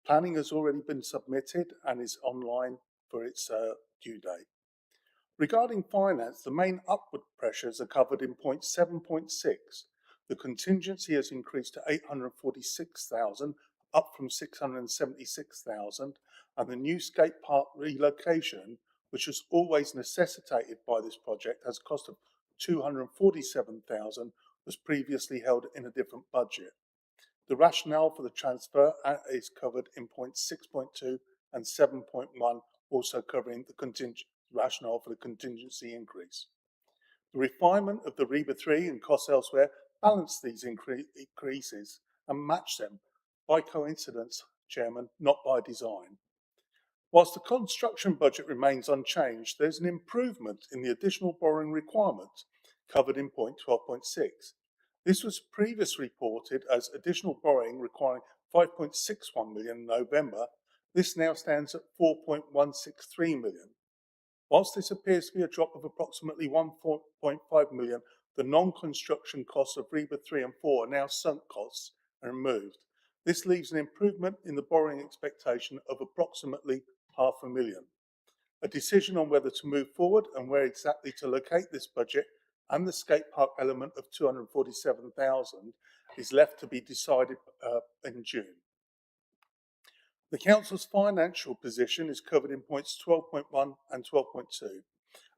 Planning has already been submitted and is online for its due date. Regarding finance, the main upward pressures are covered in point 7.6. The contingency has increased to 846,000, up from 676,000, and the new skate park relocation, which was always necessitated by this project, has a cost of 247,000, was previously held in a different budget. The rationale for the transfer is covered in points 6.2 and 7.1, also covering the rationale for the contingency increase. The refinement of the REBA 3 and costs elsewhere balance these increases and match them by coincidence, Chairman, not by design. Whilst the construction budget remains unchanged, there's an improvement in the additional borrowing requirement covered in point 12.6. This was previously reported as additional borrowing requiring 5.61 million in November. This now stands at 4.163 million. Whilst this appears to be a drop of approximately 1.5 million, the non-construction costs of REBA 3 and 4 are now sunk costs and removed. This leaves an improvement in the borrowing expectation of approximately £500,000. A decision on whether to move forward and where exactly to locate this budget and the skate park element of 247,000 is left to be decided in June. The Council's financial position is covered in points 12.1 and 12.2,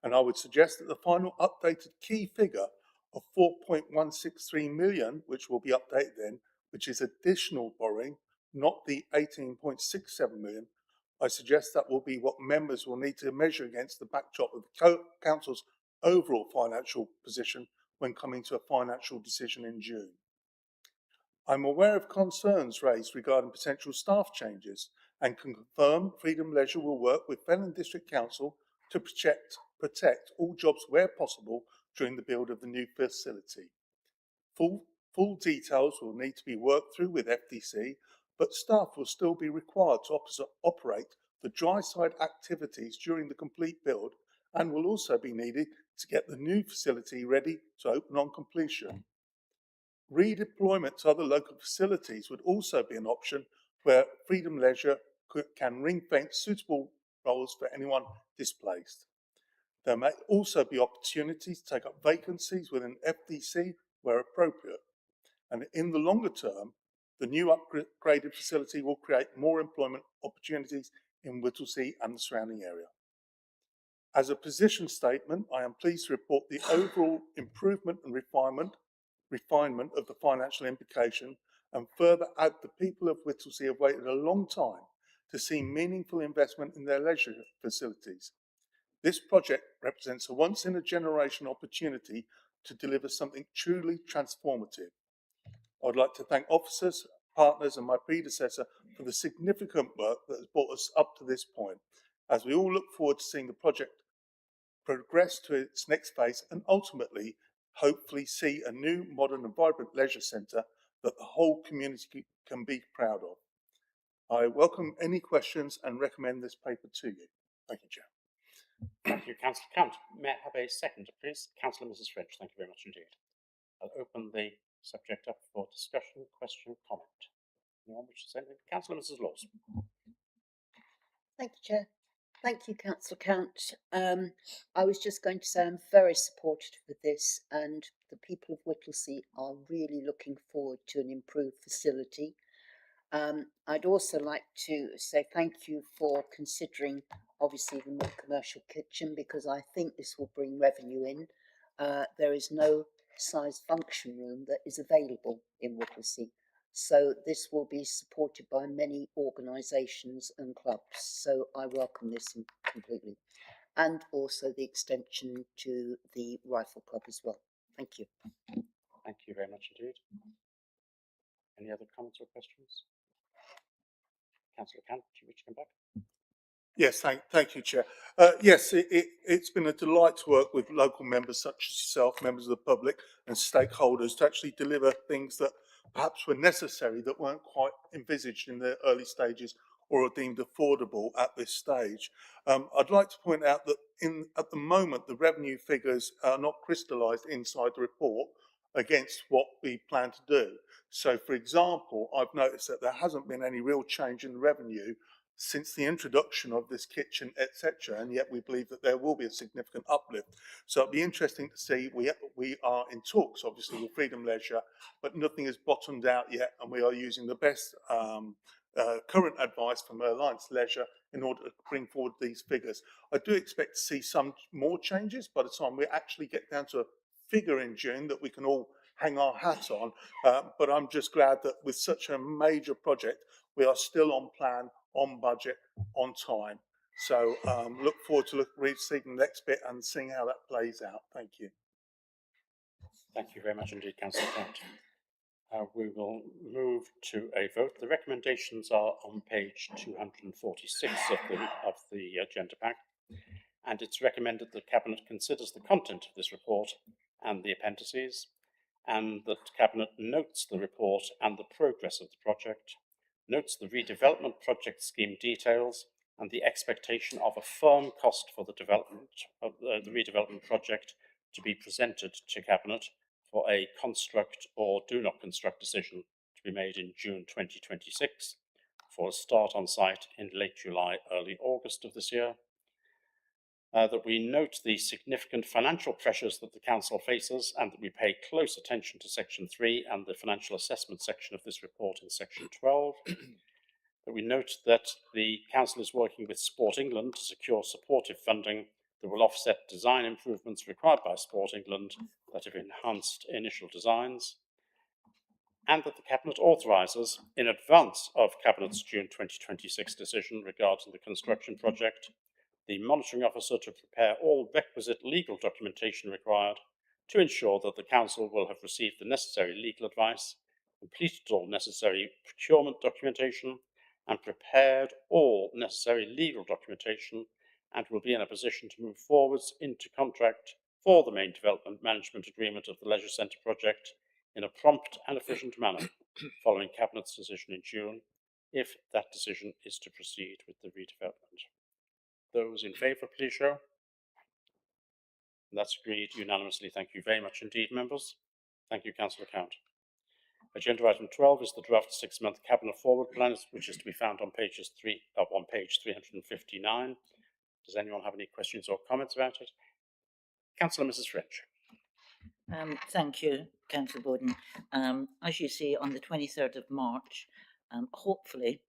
and I would suggest that the final updated key figure of 4.163 million, which will be updated then, which is additional borrowing, not the 18.67 million, I suggest that will be what members will need to measure against the backdrop of the Council's overall financial position when coming to a financial decision in June. I'm aware of concerns raised regarding potential staff changes and can confirm Freedom Leisure will work with Fenland District Council to protect all jobs where possible during the build of the new facility. Full details will need to be worked through with FDC but staff will still be required to operate the dry side activities during the complete build and will also be needed to get the new facility ready to open on completion. Redeployment to other local facilities would also be an option where Freedom Leisure can ring-fence suitable roles for anyone displaced. There may also be opportunities to take up vacancies within FDC where appropriate. And in the longer term, the new upgraded facility will create more employment opportunities in Whittlesea and the surrounding area. As a position statement, I am pleased to report the overall improvement and refinement of the financial implication, and further add the people of Whittlesea have waited a long time to see meaningful investment in their leisure facilities. This project represents a once-in-a-generation opportunity to deliver something truly transformative. I'd like to thank officers, partners and my predecessor for the significant work that has brought us up to this point, as we all look forward to seeing the project progress to its next phase and ultimately, hopefully see a new, modern and vibrant leisure centre that the whole community can be proud of. I welcome any questions and recommend this paper to you. Thank you, Chair. Thank you, Councillor Count. May I have a second, please? Councillor Mrs. French, thank you very much indeed. I'll open the subject up for discussion, question, comment. Anyone wish to say anything? Councillor Mrs. Laws. Thank you, Chair. Thank you, Councillor Count. I was just going to say I'm very supportive of this, and the people of Whittlesea are really looking forward to an improved facility. I'd also like to say thank you for considering, obviously, the more commercial kitchen, because I think this will bring revenue in. There is no size function room that is available in Whittlesea. So this will be supported by many organisations and clubs. So I welcome this completely. And also the extension to the Rifle Club as well. Thank you. Thank you very much indeed. Any other comments or questions? Councillor Kant, do you wish to come back? Yes, thank you, Chair. Yes, it's been a delight to work with local members such as yourself, members of the public and stakeholders to actually deliver things that perhaps were necessary that weren't quite envisaged in the early stages or are deemed affordable at this stage. I'd like to point out that at the moment, the revenue figures are not crystallised inside the report against what we plan to do. So, for example, I've noticed that there hasn't been any real change in the revenue since the introduction of this kitchen, etc., and yet we believe that there will be a significant uplift. So it'll be interesting to see. We are in talks, obviously, with Freedom Leisure, but nothing is bottomed out yet, and we are using the best current advice from Alliance Leisure in order to bring forward these figures. I do expect to see some more changes by the time we actually get down to a figure in June that we can all hang our hats on, but I'm just glad that with such a major project, we are still on plan, on budget, on time. So look forward to receiving the next bit and seeing how that plays out. Thank you. Thank you very much indeed, Councillor Kant. We will move to a vote. The recommendations are on page 246 of the agenda pack, and it's recommended that Cabinet considers the content of this report and the appendices, and that Cabinet notes the report and the progress of the project, notes the redevelopment project scheme details, and the expectation of a firm cost for the development of the redevelopment project to be presented to Cabinet for a construct or do not construct decision to be made in June 2026 for a start on site in late July, early August of this year. That we note the significant financial pressures that the Council faces and that we pay close attention to Section 3 and the financial assessment section of this report in Section 12. That we note that the Council is working with Sport England to secure supportive funding that will offset design improvements required by Sport England that have enhanced initial designs, and that the Cabinet authorises, in advance of Cabinet's June 2026 decision regarding the construction project, the monitoring officer to prepare all requisite legal documentation required to ensure that the Council will have received the necessary legal advice, completed all necessary procurement documentation, and prepared all necessary legal documentation, and will be in a position to move forwards into contract for the main development management agreement of the Leisure Centre project in a prompt and efficient manner, following Cabinet's decision in June, if that decision is to proceed with the redevelopment. Those in favour, please show. And that's agreed unanimously. Thank you very much indeed, members. Thank you, Councillor Count. Agenda item 12 is the draft 6-month Cabinet Forward Plan, which is to be found on page 359. Does anyone have any questions or comments about it? Councillor Mrs. French. Thank you, Councillor Bowden. As you say, on the 23rd of March, hopefully,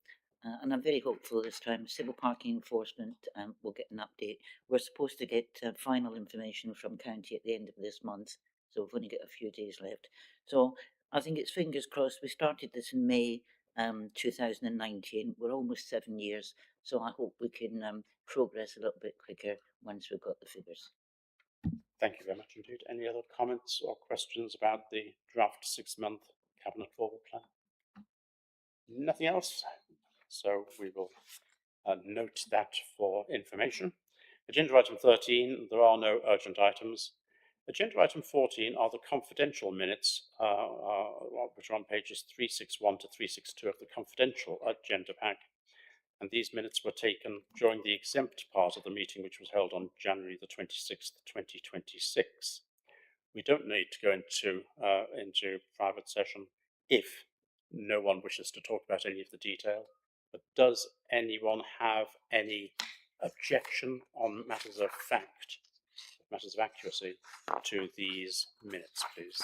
and I'm very hopeful this time, civil parking enforcement will get an update. We're supposed to get final information from county at the end of this month, so we've only got a few days left. So I think it's fingers crossed. We started this in May 2019. We're almost 7 years, so I hope we can progress a little bit quicker once we've got the figures. Thank you very much indeed. Any other comments or questions about the draft 6-month Cabinet Forward Plan? Nothing else? So we will note that for information. Agenda item 13, there are no urgent items. Agenda item 14 are the confidential minutes, which are on pages 361 to 362 of the confidential agenda pack. And these minutes were taken during the exempt part of the meeting, which was held on January the 26th, 2026. We don't need to go into private session if no one wishes to talk about any of the detail. But does anyone have any objection on matters of fact, matters of accuracy to these minutes, please?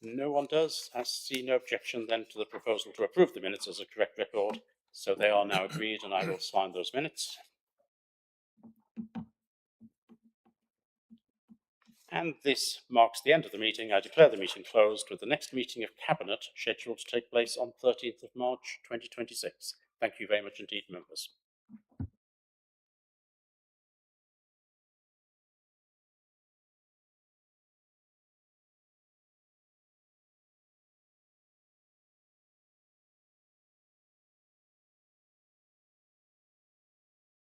No one does. I see no objection then to the proposal to approve the minutes as a correct record. So they are now agreed, and I will sign those minutes. And this marks the end of the meeting. I declare the meeting closed, with the next meeting of Cabinet scheduled to take place on 13th of March 2026. Thank you very much indeed, members.